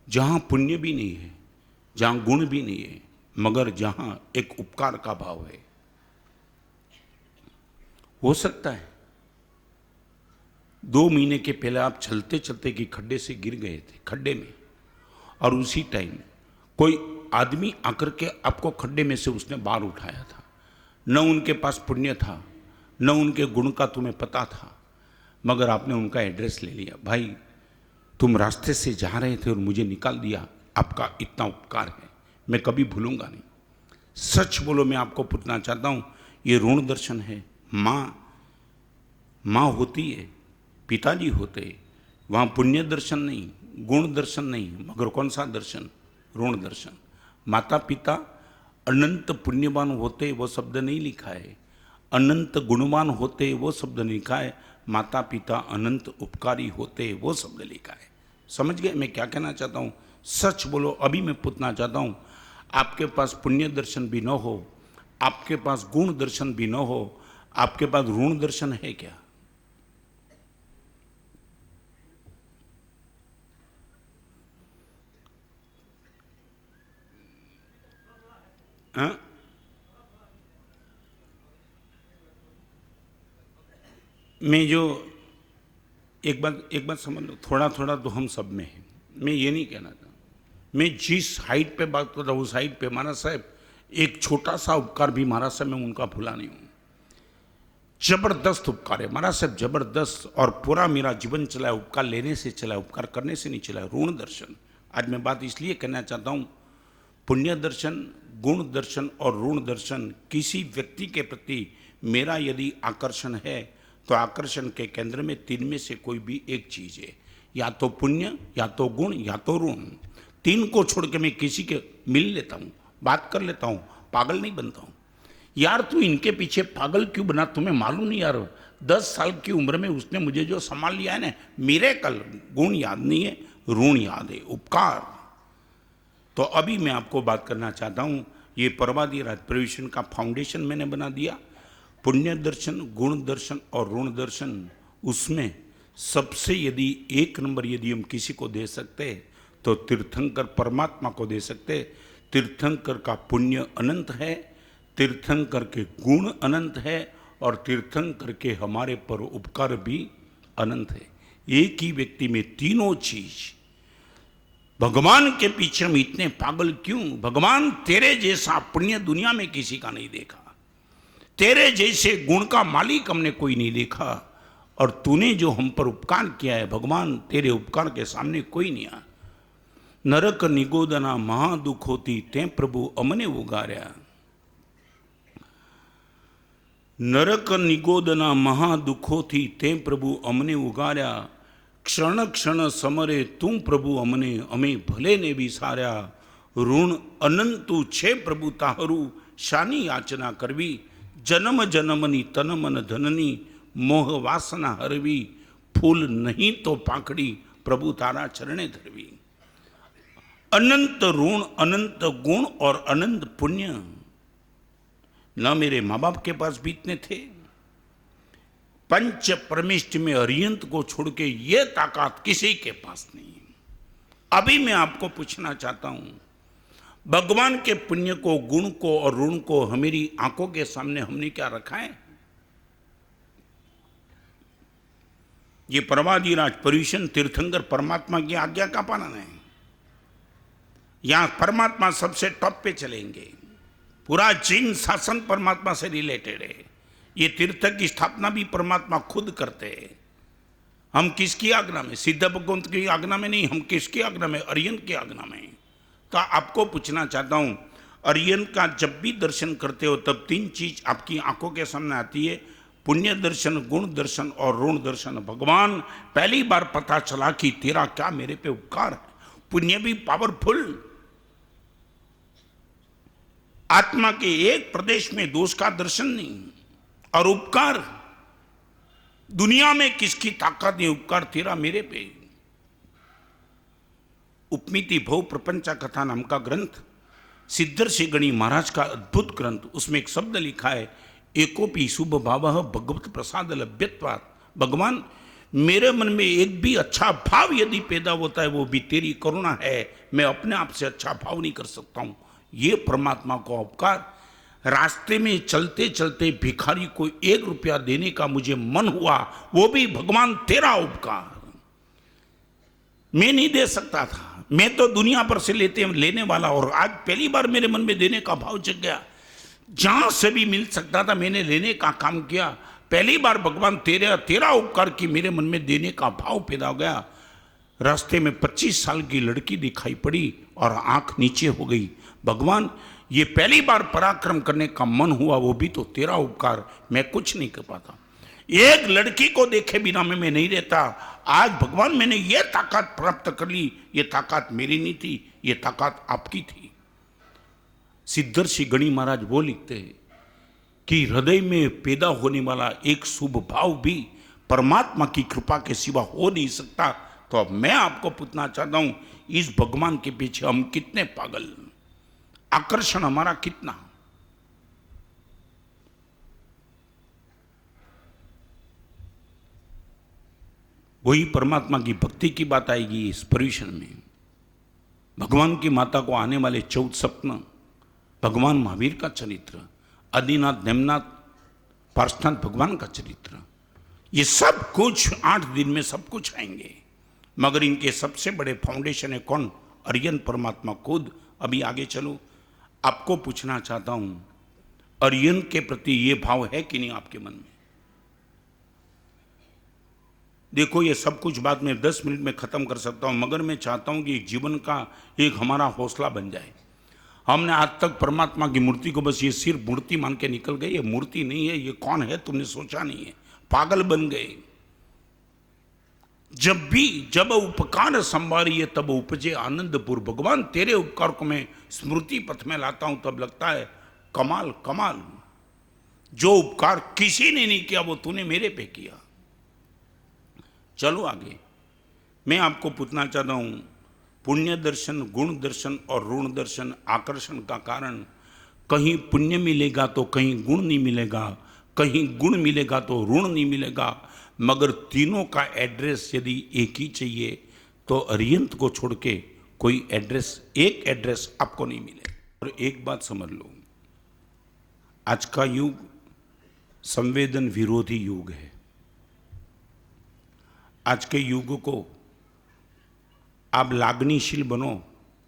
जहां पुण्य भी नहीं है, जहां गुण भी नहीं है, मगर जहां एक उपकार का भाव है। हो सकता है 2 महीने के पहले आप चलते चलते कि खड्डे से गिर गए थे, खड्डे में, और उसी टाइम कोई आदमी आकर के आपको खड्डे में से उसने बाहर उठाया था। न उनके पास पुण्य था, न उनके गुण का तुम्हें पता था, मगर आपने उनका एड्रेस ले लिया। भाई तुम रास्ते से जा रहे थे और मुझे निकाल दिया, आपका इतना उपकार है, मैं कभी भूलूंगा नहीं। सच बोलो, मैं आपको पूछना चाहता हूं, ये ऋण दर्शन है। माँ होती है, पिताजी होते, वहाँ पुण्य दर्शन नहीं, गुण दर्शन नहीं, मगर कौन सा दर्शन? ऋण दर्शन। माता पिता अनंत पुण्यवान होते, वो शब्द नहीं लिखा है। अनंत गुणवान होते, वो शब्द नहीं लिखा है। माता पिता अनंत उपकारी होते, वो शब्द लिखा है। समझ गए मैं क्या कहना चाहता हूँ? सच बोलो, अभी मैं पूछना चाहता हूँ, आपके पास पुण्य दर्शन भी न हो, आपके पास गुण दर्शन भी न हो, आपके पास ऋण दर्शन है क्या? हाँ? मैं जो एक बात समझ लो, थोड़ा थोड़ा तो हम सब में है। मैं ये नहीं कहना था, मैं जिस हाइट पे बात कर रहा हूँ उस हाइट पे महाराज साहब एक छोटा सा उपकार भी महाराज साहब मैं उनका भूला नहीं हूँ। जबरदस्त उपकार है महाराज साहब, जबरदस्त। और पूरा मेरा जीवन चला है उपकार लेने से चला है, उपकार करने से नहीं चला है। ऋण दर्शन आज मैं बात इसलिए कहना चाहता हूँ, पुण्य दर्शन, गुण दर्शन और ऋण दर्शन, किसी व्यक्ति के प्रति मेरा यदि आकर्षण है तो आकर्षण के केंद्र में 3 में से कोई भी एक चीज है, या तो पुण्य, या तो गुण, या तो ऋण। 3 को छोड़ के मैं किसी के मिल लेता हूँ, बात कर लेता हूँ, पागल नहीं बनता हूँ। यार तू इनके पीछे पागल क्यों बना? तुम्हें मालूम नहीं यार, 10 साल की उम्र में उसने मुझे जो संभाल लिया है ना, मेरे कल गुण याद नहीं है, ऋण याद है, उपकार। तो अभी मैं आपको बात करना चाहता हूँ, ये परवादी राज प्रविशन का फाउंडेशन मैंने बना दिया। पुण्य दर्शन, गुण दर्शन और ऋण दर्शन, उसमें सबसे यदि 1 नंबर यदि हम किसी को दे सकते तो तीर्थंकर परमात्मा को दे सकते। तीर्थंकर का पुण्य अनंत है, तीर्थंकर के गुण अनंत है और तीर्थंकर के हमारे पर उपकार भी अनंत है। एक ही व्यक्ति में तीनों चीज। भगवान के पीछे हम इतने पागल क्यों? भगवान तेरे जैसा पुण्य दुनिया में किसी का नहीं देखा, तेरे जैसे गुण का मालिक हमने कोई नहीं देखा, और तूने जो हम पर उपकार किया है भगवान, तेरे उपकार के सामने कोई नहीं आ। नरक निगोदना महादुख होती ते प्रभु अमने उगार्या। नरक निगोदना महादुखोथी ते प्रभु अमने उगार्या। क्षण क्षण समरे तू प्रभु अमने अमे भले ने विसार्या। ऋण अनंतु छे प्रभु ताहरू शानी याचना करवी। जन्म जन्मनी तन मन धननी मोह वासना हरवी। फूल नहीं तो पाखड़ी प्रभु तारा चरणे धरवी। अनंत ऋण, अनंत गुण और अनंत पुण्य न मेरे माँ बाप के पास भी इतने थे। पंच परमेष्ठ में अरियंत को छोड़ के ये ताकत किसी के पास नहीं। अभी मैं आपको पूछना चाहता हूं, भगवान के पुण्य को, गुण को और ऋण को हमारी आंखों के सामने हमने क्या रखा है? ये परवादिराज पर्यूषण तीर्थंकर परमात्मा की आज्ञा का पालन है। यहां परमात्मा सबसे टॉप पे चलेंगे। पूरा जैन शासन परमात्मा से रिलेटेड है। ये तीर्थ की स्थापना भी परमात्मा खुद करते हैं। हम किसकी आज्ञा में? सिद्ध भगवंत की आज्ञा में नहीं, हम किसकी आज्ञा में? अरियंत की आज्ञा में। तो आपको पूछना चाहता हूं, अरियंत का जब भी दर्शन करते हो तब 3 चीज आपकी आंखों के सामने आती है, पुण्य दर्शन, गुण दर्शन और ऋण दर्शन। भगवान पहली बार पता चला कि तेरा क्या मेरे पे उपकार है। पुण्य भी पावरफुल, आत्मा के एक प्रदेश में दोष का दर्शन नहीं, और उपकार दुनिया में किसकी ताकत नहीं, उपकार तेरा मेरे पे। उपमिति भव प्रपंचा कथा नाम का ग्रंथ सिद्धर्षि गणी महाराज का अद्भुत ग्रंथ, उसमें एक शब्द लिखा है, एकोपि शुभ भाव भगवत प्रसाद लभ्यत्वात्। भगवान, मेरे मन में एक भी अच्छा भाव यदि पैदा होता है वो भी तेरी करुणा है, मैं अपने आप से अच्छा भाव नहीं कर सकता हूं। ये परमात्मा का उपकार। रास्ते में चलते चलते भिखारी को 1 रुपया देने का मुझे मन हुआ, वो भी भगवान तेरा उपकार। मैं नहीं दे सकता था, मैं तो दुनिया भर से लेने वाला, और आज पहली बार मेरे मन में देने का भाव जग गया। जहां से भी मिल सकता था मैंने लेने का काम किया। पहली बार भगवान तेरा उपकार की मेरे मन में देने का भाव पैदा हो गया। रास्ते में 25 साल की लड़की दिखाई पड़ी और आंख नीचे हो गई। भगवान, ये पहली बार पराक्रम करने का मन हुआ, वो भी तो तेरा उपकार, मैं कुछ नहीं कर पाता। एक लड़की को देखे बिना मैं नहीं रहता। आज भगवान मैंने ये ताकत प्राप्त कर ली, ये ताकत मेरी नहीं थी, ये ताकत आपकी थी। सिद्धर्षि गणी महाराज वो लिखते हैं कि हृदय में पैदा होने वाला एक शुभ भाव भी परमात्मा की कृपा के सिवा हो नहीं सकता। तो अब मैं आपको पूछना चाहता हूं, इस भगवान के पीछे हम कितने पागल, आकर्षण हमारा कितना। वही परमात्मा की भक्ति की बात आएगी इस पर्यूषण में। भगवान की माता को आने वाले 14 स्वप्न, भगवान महावीर का चरित्र, आदिनाथ, नेमनाथ, पार्श्वनाथ भगवान का चरित्र, ये सब कुछ 8 दिन में सब कुछ आएंगे। मगर इनके सबसे बड़े फाउंडेशन है कौन? अरियन परमात्मा खुद। अभी आगे चलो, आपको पूछना चाहता हूं, अरियन के प्रति ये भाव है कि नहीं आपके मन में? देखो, ये सब कुछ बात मैं 10 मिनट में खत्म कर सकता हूं, मगर मैं चाहता हूं कि जीवन का एक हमारा हौसला बन जाए। हमने आज तक परमात्मा की मूर्ति को बस ये सिर्फ मूर्ति मान के निकल गए। ये मूर्ति नहीं है, ये कौन है तुमने सोचा नहीं है, पागल बन गए। जब उपकार संवारिये तब उपजे आनंदपुर। भगवान, तेरे उपकार को मैं स्मृति पथ में लाता हूं तब लगता है कमाल कमाल। जो उपकार किसी ने नहीं किया वो तूने मेरे पे किया। चलो आगे, मैं आपको पूछना चाहता हूं, पुण्य दर्शन, गुण दर्शन और ऋण दर्शन आकर्षण का कारण। कहीं पुण्य मिलेगा तो कहीं गुण नहीं मिलेगा, कहीं गुण मिलेगा तो ऋण नहीं मिलेगा, मगर तीनों का एड्रेस यदि एक ही चाहिए तो अरियंत को छोड़ के कोई एड्रेस, एक एड्रेस आपको नहीं मिले। और एक बात समझ लो, आज का युग संवेदन विरोधी युग है। आज के युग को आप लागनीशील बनो,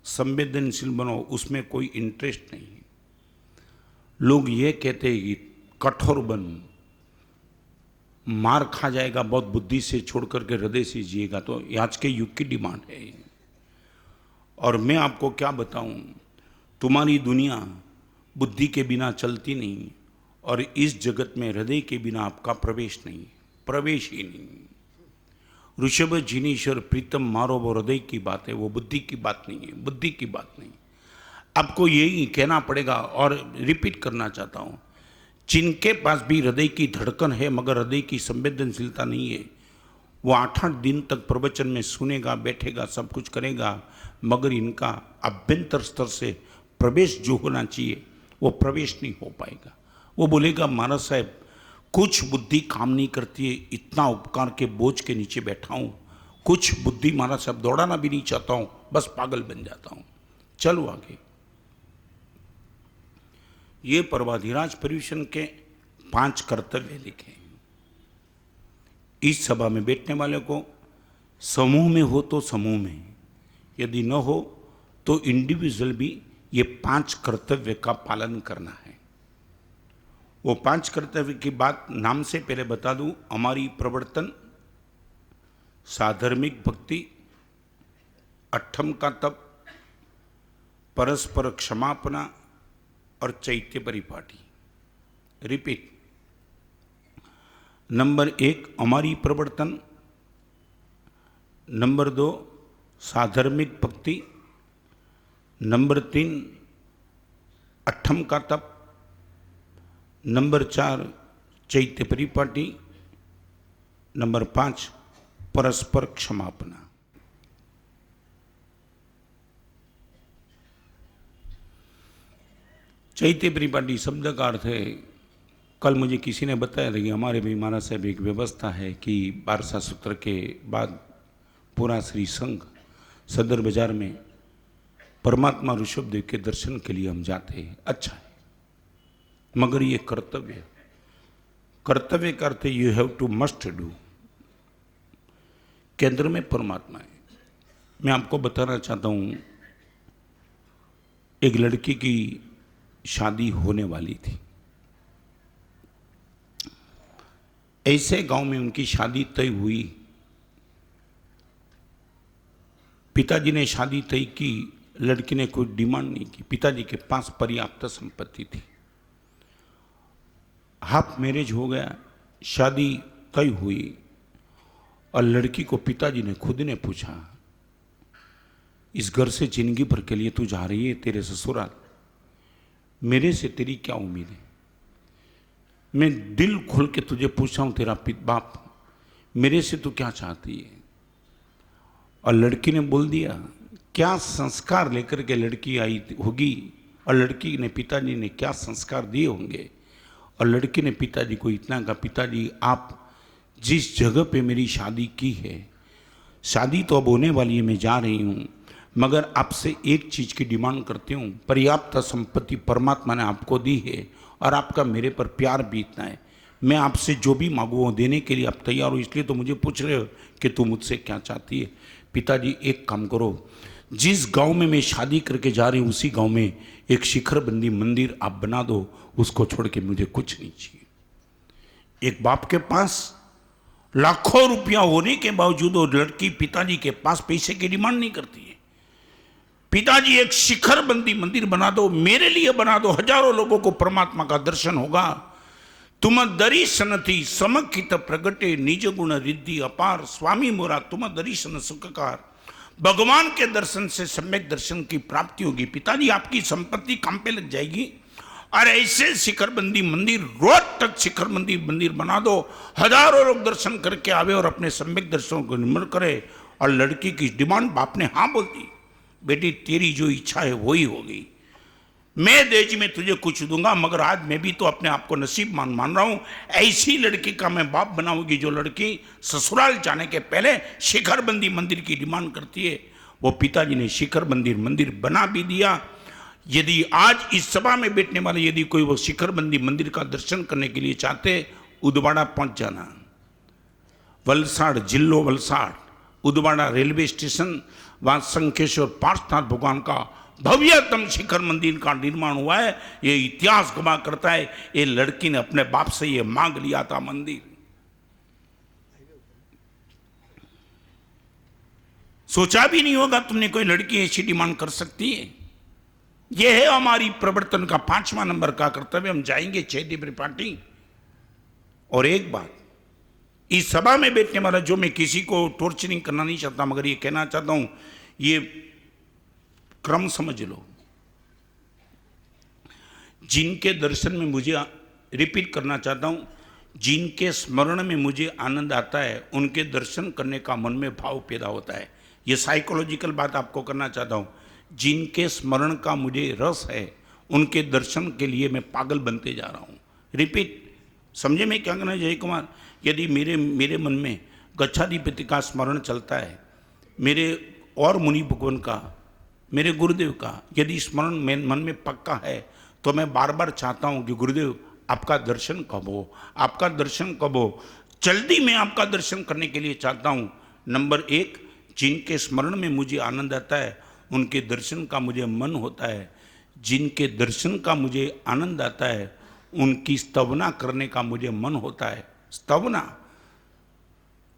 संवेदनशील बनो, उसमें कोई इंटरेस्ट नहीं है। लोग ये कहते हैं कि कठोर बन, मार खा जाएगा बहुत बुद्धि से, छोड़ करके हृदय से जिएगा। तो आज के युग की डिमांड है। और मैं आपको क्या बताऊं, तुम्हारी दुनिया बुद्धि के बिना चलती नहीं, और इस जगत में हृदय के बिना आपका प्रवेश नहीं, प्रवेश ही नहीं। ऋषभ जिनीश्वर प्रीतम मारो, वो हृदय की बात है, वो बुद्धि की बात नहीं है, बुद्धि की बात नहीं। आपको यही कहना पड़ेगा और रिपीट करना चाहता हूं, जिनके पास भी हृदय की धड़कन है मगर हृदय की संवेदनशीलता नहीं है, वो 8-8 दिन तक प्रवचन में सुनेगा, बैठेगा, सब कुछ करेगा, मगर इनका अभ्यंतर स्तर से प्रवेश जो होना चाहिए वो प्रवेश नहीं हो पाएगा। वो बोलेगा, महाराज साहब कुछ बुद्धि काम नहीं करती है, इतना उपकार के बोझ के नीचे बैठा हूँ, कुछ बुद्धि महाराज साहब दौड़ाना भी नहीं चाहता हूँ, बस पागल बन जाता हूँ। चलो आगे, ये पर्वाधिराज पर्यूषण के 5 कर्तव्य लिखे। इस सभा में बैठने वाले को समूह में हो तो समूह में, यदि न हो तो इंडिविजुअल भी ये 5 कर्तव्य का पालन करना है। वो 5 कर्तव्य की बात नाम से पहले बता दूं, हमारी प्रवर्तन, साधर्मिक भक्ति, अठम का तप, परस्पर क्षमापना और चैत्य परिपाटी। रिपीट, नंबर 1 हमारी प्रवर्तन, नंबर 2 साधर्मिक भक्ति, नंबर 3 अठम का तप, नंबर 4 चैत्य परिपाटी, नंबर 5 परस्पर क्षमापना। चैत्य परिपाटी शब्द का अर्थ है, कल मुझे किसी ने बताया था कि हमारे भी महाराज साहब एक व्यवस्था है कि बारसा सूत्र के बाद पूरा श्री संघ सदर बाजार में परमात्मा ऋषभदेव के दर्शन के लिए हम जाते हैं। अच्छा है, मगर ये कर्तव्य का अर्थ you have to must do. केंद्र में परमात्मा है। मैं आपको बताना चाहता हूं, एक लड़की की शादी होने वाली थी। ऐसे गांव में उनकी शादी तय हुई। पिताजी ने शादी तय की, लड़की ने कोई डिमांड नहीं की। पिताजी के पास पर्याप्त संपत्ति थी। हाफ मैरिज हो गया, शादी तय हुई और लड़की को पिताजी ने खुद ने पूछा, इस घर से जिंदगी भर के लिए तू जा रही है तेरे ससुराल, मेरे से तेरी क्या उम्मीद है? मैं दिल खोल के तुझे पूछा हूं, तेरा बाप मेरे से तू क्या चाहती है? और लड़की ने बोल दिया, क्या संस्कार लेकर के लड़की आई होगी और लड़की ने पिताजी ने क्या संस्कार दिए होंगे। और लड़की ने पिताजी को इतना कहा, पिताजी आप जिस जगह पे मेरी शादी की है, शादी तो अब होने वाली है, मैं जा रही हूँ, मगर आपसे एक चीज की डिमांड करती हूँ। पर्याप्त संपत्ति परमात्मा ने आपको दी है और आपका मेरे पर प्यार भी इतना है, मैं आपसे जो भी मांगू वो देने के लिए आप तैयार हो, इसलिए तो मुझे पूछ रहे हो कि तू मुझसे क्या चाहती है। पिताजी एक काम करो, जिस गांव में मैं शादी करके जा रही हूँ उसी गांव में एक शिखरबंदी मंदिर आप बना दो, उसको छोड़ के मुझे कुछ नहीं चाहिए। एक बाप के पास लाखों रुपया होने के बावजूद वो लड़की पिताजी के पास पैसे की डिमांड नहीं करती है। पिताजी एक शिखरबंदी मंदिर बना दो, मेरे लिए बना दो, हजारों लोगों को परमात्मा का दर्शन होगा। तुम दर्शन थी समकित प्रगटे निज गुण रिद्धि अपार, स्वामी मोरा तुम दर्शन सुखकार। भगवान के दर्शन से सम्यक दर्शन की प्राप्ति होगी। पिताजी आपकी संपत्ति काम पे लग जाएगी और ऐसे शिखरबंदी मंदिर, रोज तक शिखरबंदी मंदिर बना दो, हजारों लोग दर्शन करके आवे और अपने सम्यक दर्शनों को निर्मल करे। और लड़की की डिमांड बाप ने हाँ बोल दी, बेटी तेरी जो इच्छा है वही होगी, मैं देज में तुझे कुछ दूंगा, मगर आज मैं भी तो अपने आप को नसीब मान रहा हूं। ऐसी लड़की का मैं बाप बनाऊंगी जो लड़की ससुराल जाने के पहले शिखरबंदी मंदिर की डिमांड करती है। वो पिताजी ने शिखरबंदी मंदिर बना भी दिया। यदि आज इस सभा में बैठने वाले यदि कोई वो शिखरबंदी मंदिर का दर्शन करने के लिए चाहते, उदवाड़ा पहुंच जाना, वलसाड़ जिलो वलसाड़, उदवाड़ा रेलवे स्टेशन, वहां शंखेश्वर पार्श्वनाथ भगवान का भव्यतम शिखर मंदिर का निर्माण हुआ है। ये इतिहास गवाह करता है, ये लड़की ने अपने बाप से ये मांग लिया था मंदिर। सोचा भी नहीं होगा तुमने कोई लड़की ऐसी डिमांड कर सकती है। यह है हमारी प्रवर्तन का 5वां नंबर का कर्तव्य। हम जाएंगे चैत्य परिपाटी। और एक बात, इस सभा में बैठने वाला, जो मैं किसी को टॉर्चरिंग करना नहीं चाहता, मगर ये कहना चाहता हूं, ये क्रम समझ लो। जिनके दर्शन में मुझे, रिपीट करना चाहता हूं, जिनके स्मरण में मुझे आनंद आता है उनके दर्शन करने का मन में भाव पैदा होता है। ये साइकोलॉजिकल बात आपको करना चाहता हूं। जिनके स्मरण का मुझे रस है उनके दर्शन के लिए मैं पागल बनते जा रहा हूं। रिपीट, समझे मैं क्या कहना जय कुमार? यदि मेरे मन में गच्छाधिपति का स्मरण चलता है, मेरे और मुनि भगवान का, मेरे गुरुदेव का यदि स्मरण मन में पक्का है, तो मैं बार बार चाहता हूं कि गुरुदेव आपका दर्शन कब हो, आपका दर्शन कब हो। जल्दी मैं आपका दर्शन करने के लिए चाहता हूं। नंबर 1, जिनके स्मरण में मुझे आनंद आता है उनके दर्शन का मुझे मन होता है। जिनके दर्शन का मुझे आनंद आता है उनकी स्तवना करने का मुझे मन होता है। स्तवना,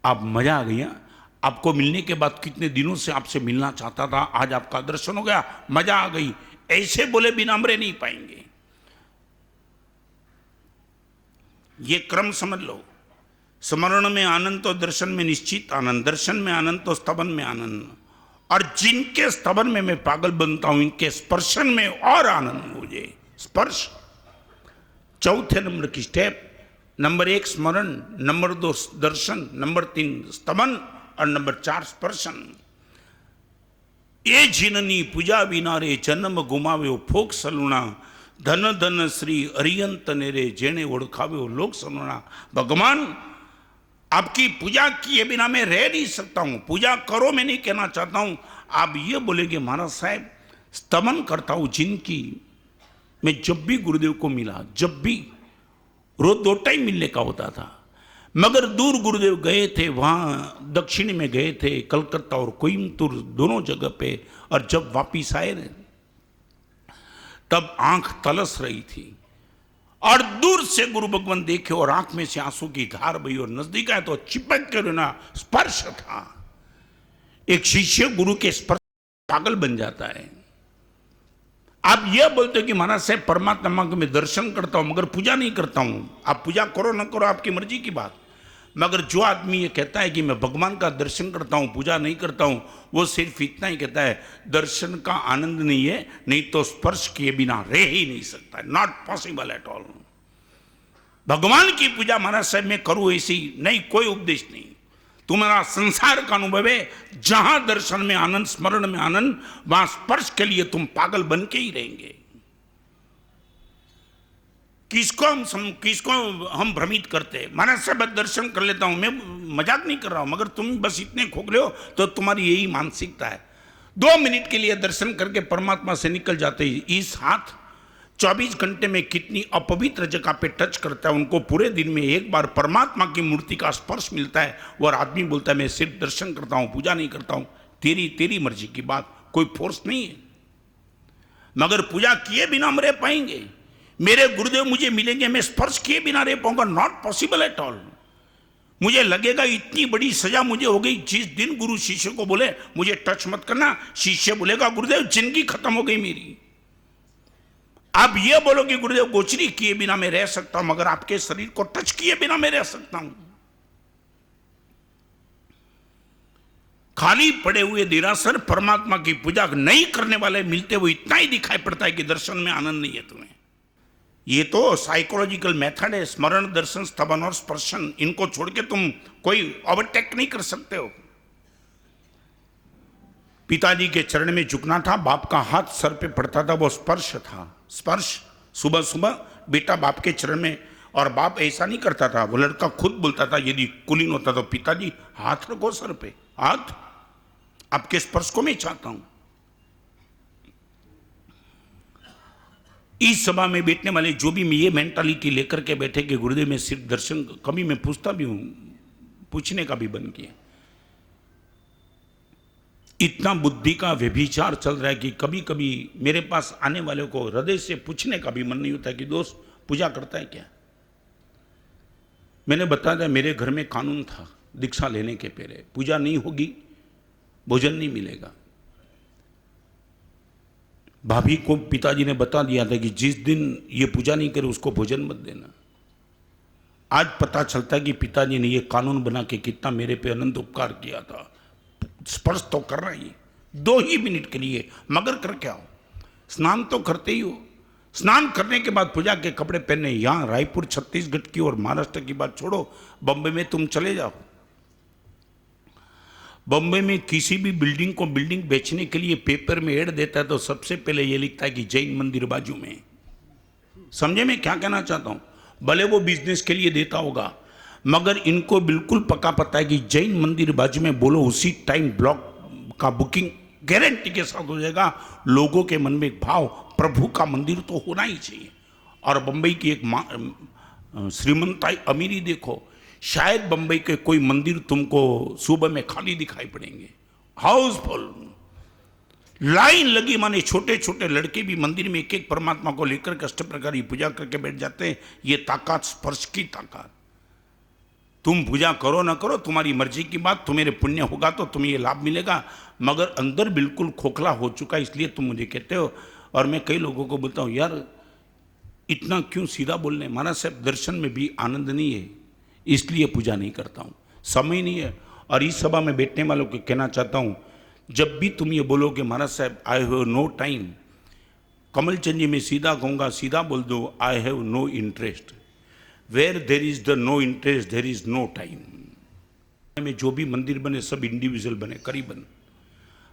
आप मजा आ गया। आपको मिलने के बाद कितने दिनों से आपसे मिलना चाहता था, आज आपका दर्शन हो गया, मजा आ गई। ऐसे बोले बिना हमरे नहीं पाएंगे। ये क्रम समझ लो। स्मरण में आनंद तो दर्शन में निश्चित आनंद, दर्शन में आनंद तो स्तवन में आनंद। और जिनके स्तवन में मैं पागल बनता हूं, इनके स्पर्शन में और आनंद मुझे। स्पर्श, चौथे नंबर की स्टेप। नंबर 1 स्मरण, नंबर 2 दर्शन, नंबर 3 स्तवन और नंबर 4 स्पर्शन। ये जिननी पूजा बिना रे जन्म गुमावे फोक सलूना, धन धन श्री अरियंत नेरे जेने ओळखाव्यो लोक सनोना। भगवान आपकी पूजा किए बिना मैं रह नहीं सकता हूं, पूजा करो मैं नहीं कहना चाहता हूं। आप ये बोलेंगे महाराज साहब स्तमन करता हूं जिनकी, मैं जब भी गुरुदेव को मिला, जब भी रोज 2 टाइम मिलने का होता था, मगर दूर गुरुदेव गए थे, वहां दक्षिण में गए थे, कलकत्ता और कोयम्बतूर दोनों जगह पे, और जब वापिस आए ना तब आंख तलस रही थी और दूर से गुरु भगवान देखे और आंख में से आंसू की धार बही और नजदीक आए तो चिपक कर ना स्पर्श था। एक शिष्य गुरु के स्पर्श पागल बन जाता है। आप यह बोलते हो कि महाराज साहब परमात्मा को मैं दर्शन करता हूं मगर पूजा नहीं करता हूं। आप पूजा करो ना करो आपकी मर्जी की बात, मगर जो आदमी ये कहता है कि मैं भगवान का दर्शन करता हूं पूजा नहीं करता हूं, वो सिर्फ इतना ही कहता है दर्शन का आनंद नहीं है, नहीं तो स्पर्श किए बिना रह ही नहीं सकता। Not possible at all. भगवान की पूजा महाराज साहब मैं करूं ऐसी नहीं, कोई उपदेश नहीं। तुम्हारा संसार का अनुभव है, जहां दर्शन में आनंद, स्मरण में आनंद, वहां स्पर्श के लिए तुम पागल बन के ही रहेंगे। किसको हम भ्रमित करते हैं। महाराज साहब दर्शन कर लेता हूं, मैं मजाक नहीं कर रहा हूं, मगर तुम बस इतने खोखले हो तो तुम्हारी यही मानसिकता है। 2 मिनट के लिए दर्शन करके परमात्मा से निकल जाते ही। इस हाथ 24 घंटे में कितनी अपवित्र जगह पे टच करता है, उनको पूरे दिन में एक बार परमात्मा की मूर्ति का स्पर्श मिलता है और आदमी बोलता है मैं सिर्फ दर्शन करता हूं पूजा नहीं करता हूं। तेरी मर्जी की बात, कोई फोर्स नहीं है। मगर पूजा किए बिना हम रह पाएंगे? मेरे गुरुदेव मुझे मिलेंगे, मैं स्पर्श किए बिना रह पाऊंगा? Not possible at all. मुझे लगेगा इतनी बड़ी सजा मुझे हो गई। जिस दिन गुरु शिष्य को बोले मुझे टच मत करना, शिष्य बोलेगा गुरुदेव जिंदगी खत्म हो गई मेरी। आप ये बोलो कि गुरुदेव गोचरी किए बिना मैं रह सकता हूं, मगर आपके शरीर को टच किए बिना मैं रह सकता हूं। खाली पड़े हुए दिरासर परमात्मा की पूजा नहीं करने वाले मिलते हुए इतना ही दिखाई पड़ता है कि दर्शन में आनंद नहीं है तुम्हें। ये तो साइकोलॉजिकल मेथड है, स्मरण, दर्शन, स्तवन और स्पर्शन। इनको छोड़ के तुम कोई ओवरटेक नहीं कर सकते हो। पिताजी के चरण में झुकना था, बाप का हाथ सर पे पड़ता था, वो स्पर्श था। स्पर्श सुबह सुबह बेटा बाप के चरण में, और बाप ऐसा नहीं करता था, वो लड़का खुद बोलता था यदि कुलीन होता तो पिताजी हाथ रखो सर पे, हाथ आपके स्पर्श को मैं चाहता हूं। इस सभा में बैठने वाले जो भी ये मेंटालिटी लेकर के बैठे कि गुरुदेव में सिर्फ दर्शन, कभी मैं पूछता भी हूं, पूछने का भी बंद किया। इतना बुद्धि का व्यभिचार चल रहा है कि कभी कभी मेरे पास आने वाले को हृदय से पूछने का भी मन नहीं होता कि दोस्त पूजा करता है क्या। मैंने बता दिया मेरे घर में कानून था दीक्षा लेने के पहले, पूजा नहीं होगी भोजन नहीं मिलेगा। भाभी को पिताजी ने बता दिया था कि जिस दिन ये पूजा नहीं करे उसको भोजन मत देना। आज पता चलता है कि पिताजी ने ये कानून बना के कितना मेरे पे अनंत उपकार किया था। स्पर्श तो कर रहा है 2 ही मिनट के लिए, मगर करके आओ। स्नान तो करते ही हो, स्नान करने के बाद पूजा के कपड़े पहने। यहां रायपुर छत्तीसगढ़ की और महाराष्ट्र की बात छोड़ो, बंबई में तुम चले जाओ। बंबई में किसी भी बिल्डिंग को बिल्डिंग बेचने के लिए पेपर में ऐड देता है तो सबसे पहले ये लिखता है कि जैन मंदिर बाजू में। समझे मैं क्या कहना चाहता हूं? भले वो बिजनेस के लिए देता होगा, मगर इनको बिल्कुल पक्का पता है कि जैन मंदिर बाजू में बोलो उसी टाइम ब्लॉक का बुकिंग गारंटी के साथ हो जाएगा। लोगों के मन में एक भाव, प्रभु का मंदिर तो होना ही चाहिए। और बंबई की एक श्रीमंताई अमीरी देखो, शायद बंबई के कोई मंदिर तुमको सुबह में खाली दिखाई पड़ेंगे, हाउसफुल, लाइन लगी। माने छोटे छोटे लड़के भी मंदिर में एक एक परमात्मा को लेकर के अष्ट प्रकार की पूजा करके बैठ जाते हैं। ये ताकत स्पर्श की ताकत। तुम पूजा करो ना करो तुम्हारी मर्जी की बात, तुम्हें पुण्य होगा तो तुम्हें ये लाभ मिलेगा, मगर अंदर बिल्कुल खोखला हो चुका है इसलिए तुम मुझे कहते हो। और मैं कई लोगों को बोलता हूँ यार इतना क्यों सीधा बोलने, महाराज साहब दर्शन में भी आनंद नहीं है इसलिए पूजा नहीं करता हूँ, समय नहीं है। और इस सभा में बैठने वालों को कहना चाहता हूँ, जब भी तुम ये बोलोगे महाराज साहब I have no time, Kamal Chand ji में सीधा कहूँगा, सीधा बोल दो I have no interest. Where there is the no interest there is no time. में जो भी मंदिर बने सब इंडिविजुअल बने, करीबन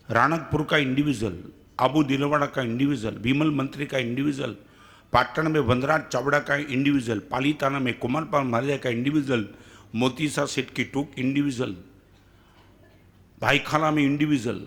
राणकपुर का इंडिविजुअल, आबू दिलवाड़ा का इंडिविजुअल, विमल मंत्री का इंडिविजुअल, पाटण में वनराज चावड़ा का इंडिविजुअल, पालीताना में कुमारपाल महाराजा का इंडिविजुअल, मोतीसा सेठ की टूक इंडिविजुअल, भाईखाला में इंडिविजुअल।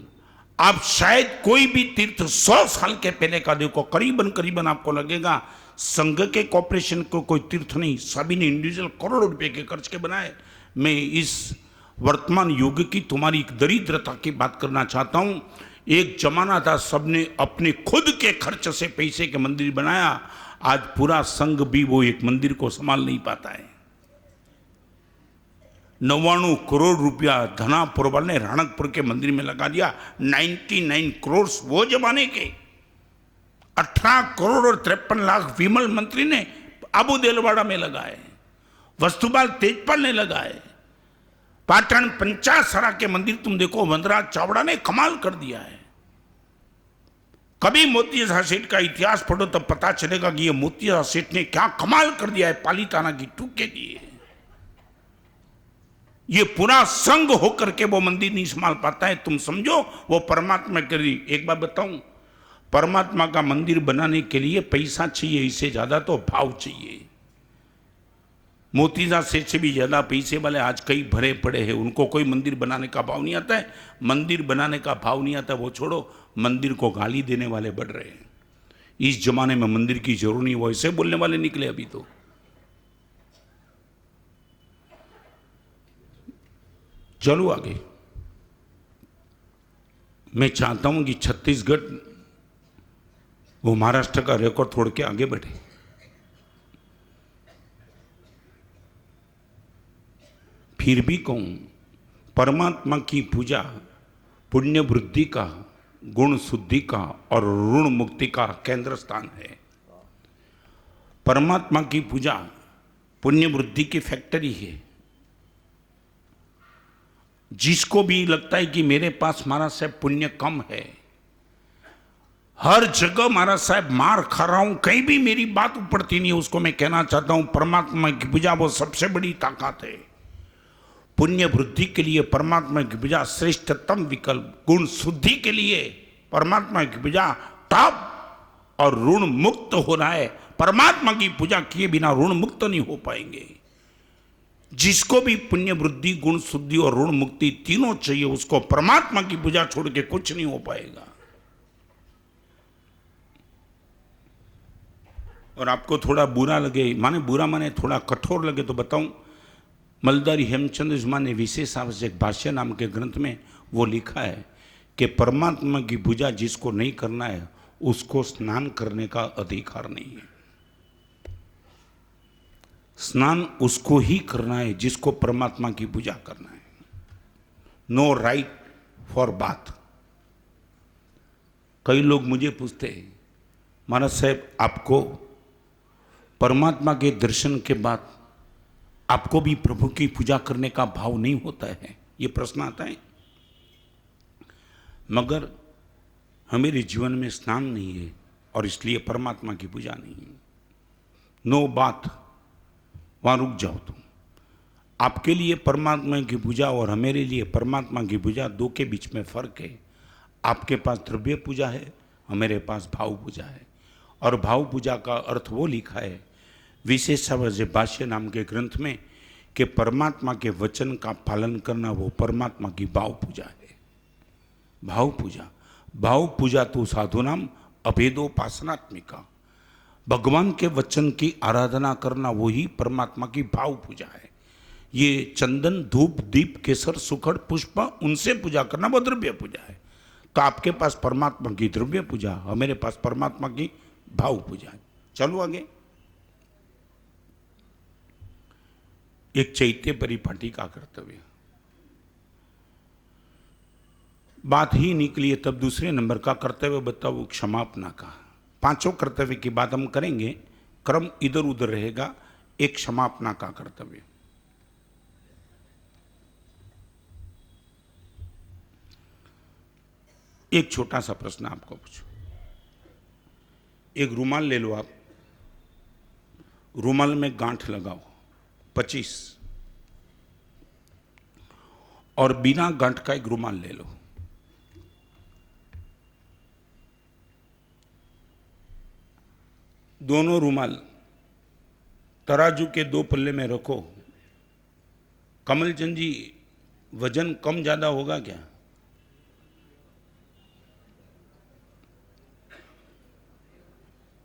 आप शायद कोई भी तीर्थ 100 साल के पहले का देखो, करीबन करीबन आपको लगेगा संघ के कॉर्पोरेशन को कोई तीर्थ नहीं, सभी ने इंडिविजुअल करोड़ों रुपए के खर्च के बनाए। मैं इस वर्तमान युग की तुम्हारी एक दरिद्रता की बात करना चाहता हूं। एक जमाना था सबने अपने खुद के खर्च से पैसे के मंदिर बनाया, आज पूरा संघ भी वो एक मंदिर को संभाल नहीं पाता है। 99 करोड़ रुपया धनापुर वाले ने राणकपुर के मंदिर में लगा दिया। 99 करोड़ वो जमाने के, 18 करोड़ और 53 लाख विमल मंत्री ने अबू देलवाड़ा में लगाए, वस्तुपाल तेजपाल ने लगाए। पाटण पंचासरा के मंदिर तुम देखो, वनराज चावड़ा ने कमाल कर दिया है। कभी मोतीसा सेठ का इतिहास पढ़ो तब पता चलेगा कि ये मोतीसा सेठ ने क्या कमाल कर दिया है पालीताना की टूक के लिए। ये पूरा संघ होकर के वो मंदिर नहीं संभाल पाता है। तुम समझो वो परमात्मा के लिए। एक बात बताऊं, परमात्मा का मंदिर बनाने के लिए पैसा चाहिए, इससे ज्यादा तो भाव चाहिए। मोतीजा सेठ से भी ज्यादा पैसे वाले आज कई भरे पड़े हैं, उनको कोई मंदिर बनाने का भाव नहीं आता है। मंदिर बनाने का भाव नहीं आता, वो छोड़ो, मंदिर को गाली देने वाले बढ़ रहे हैं। इस जमाने में मंदिर की जरूरत नहीं, वो ऐसे बोलने वाले निकले अभी तो। चलो आगे। मैं चाहता हूं कि छत्तीसगढ़ वो महाराष्ट्र का रिकॉर्ड तोड़ के आगे बढ़े। फिर भी कहूं, परमात्मा की पूजा पुण्य वृद्धि का, गुण शुद्धि का और ऋण मुक्ति का केंद्र स्थान है। परमात्मा की पूजा पुण्य वृद्धि की फैक्ट्री है। जिसको भी लगता है कि मेरे पास महाराज साहब पुण्य कम है, हर जगह महाराज साहब मार खा रहा हूं, कहीं भी मेरी बात उपड़ती नहीं है, उसको मैं कहना चाहता हूं परमात्मा की पूजा वो सबसे बड़ी ताकत है। पुण्य वृद्धि के लिए परमात्मा की पूजा श्रेष्ठतम विकल्प, गुण शुद्धि के लिए परमात्मा की पूजा टॉप, और ऋण मुक्त होना है। परमात्मा की पूजा किए बिना ऋण मुक्त नहीं हो पाएंगे। जिसको भी पुण्य वृद्धि, गुण शुद्धि और ऋण मुक्ति तीनों चाहिए, उसको परमात्मा की पूजा छोड़ के कुछ नहीं हो पाएगा। और आपको थोड़ा बुरा लगे, माने बुरा माने थोड़ा कठोर लगे तो बताऊं, मलदारी हेमचंद्र जुमा ने विशेष आवश्यक भाष्य नाम के ग्रंथ में वो लिखा है कि परमात्मा की पूजा जिसको नहीं करना है उसको स्नान करने का अधिकार नहीं है। स्नान उसको ही करना है जिसको परमात्मा की पूजा करना है। No right for bath. कई लोग मुझे पूछते हैं, महाराज साहब आपको परमात्मा के दर्शन के बाद आपको भी प्रभु की पूजा करने का भाव नहीं होता है? ये प्रश्न आता है। मगर हमारे जीवन में स्नान नहीं है और इसलिए परमात्मा की पूजा नहीं है। नो बात, वहां रुक जाओ तुम। आपके लिए परमात्मा की पूजा और हमारे लिए परमात्मा की पूजा, दो के बीच में फर्क है। आपके पास द्रव्य पूजा है, हमारे पास भाव पूजा है। और भाव पूजा का अर्थ वो लिखा है विशेष भाष्य नाम के ग्रंथ में कि परमात्मा के वचन का पालन करना वो परमात्मा की भाव पूजा है। भाव पूजा, भाव पूजा तो साधु नाम अभेदोपासनात्मिका, भगवान के वचन की आराधना करना वही परमात्मा की भाव पूजा है। ये चंदन, धूप, दीप, केसर, सुखड़, पुष्प, उनसे पूजा करना वो द्रव्य पूजा है। तो आपके पास परमात्मा की द्रव्य पूजा, हमारे पास परमात्मा की भाव पूजा है। चलो आगे। एक चैत्य परिपाटी का कर्तव्य, बात ही निकली है तब दूसरे नंबर का कर्तव्य बताओ, क्षमापना का। पांचों कर्तव्य की बात हम करेंगे, क्रम इधर उधर रहेगा। एक क्षमापना का कर्तव्य। एक छोटा सा प्रश्न आपको पूछो। एक रुमाल ले लो आप, रुमाल में गांठ लगाओ 25, और बिना गांठ का एक रुमाल ले लो। दोनों रुमाल तराजू के दो पल्ले में रखो। कमलचंद जी, वजन कम ज्यादा होगा क्या?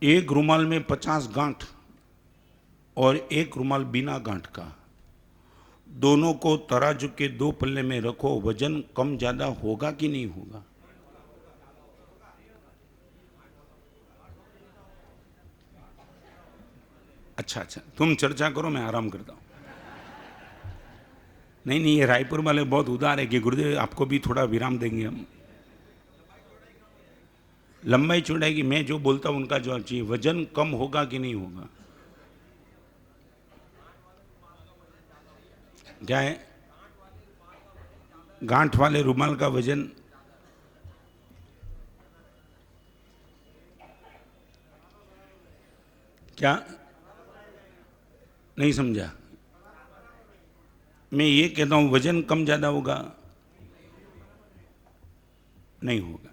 एक रुमाल में 50 गांठ और एक रुमाल बिना गांठ का, दोनों को तराजू के दो पल्ले में रखो, वजन कम ज्यादा होगा कि नहीं होगा? अच्छा, तुम चर्चा करो, मैं आराम करता हूं। नहीं, ये रायपुर वाले बहुत उदार है कि गुरुदेव आपको भी थोड़ा विराम देंगे हम। लंबाई चौड़ाई की मैं जो बोलता हूं उनका जवाब चाहिए। वजन कम होगा कि नहीं होगा? क्या है? गांठ वाले रुमाल का वजन क्या? नहीं समझा। मैं ये कहता हूं वजन कम ज्यादा होगा? नहीं होगा।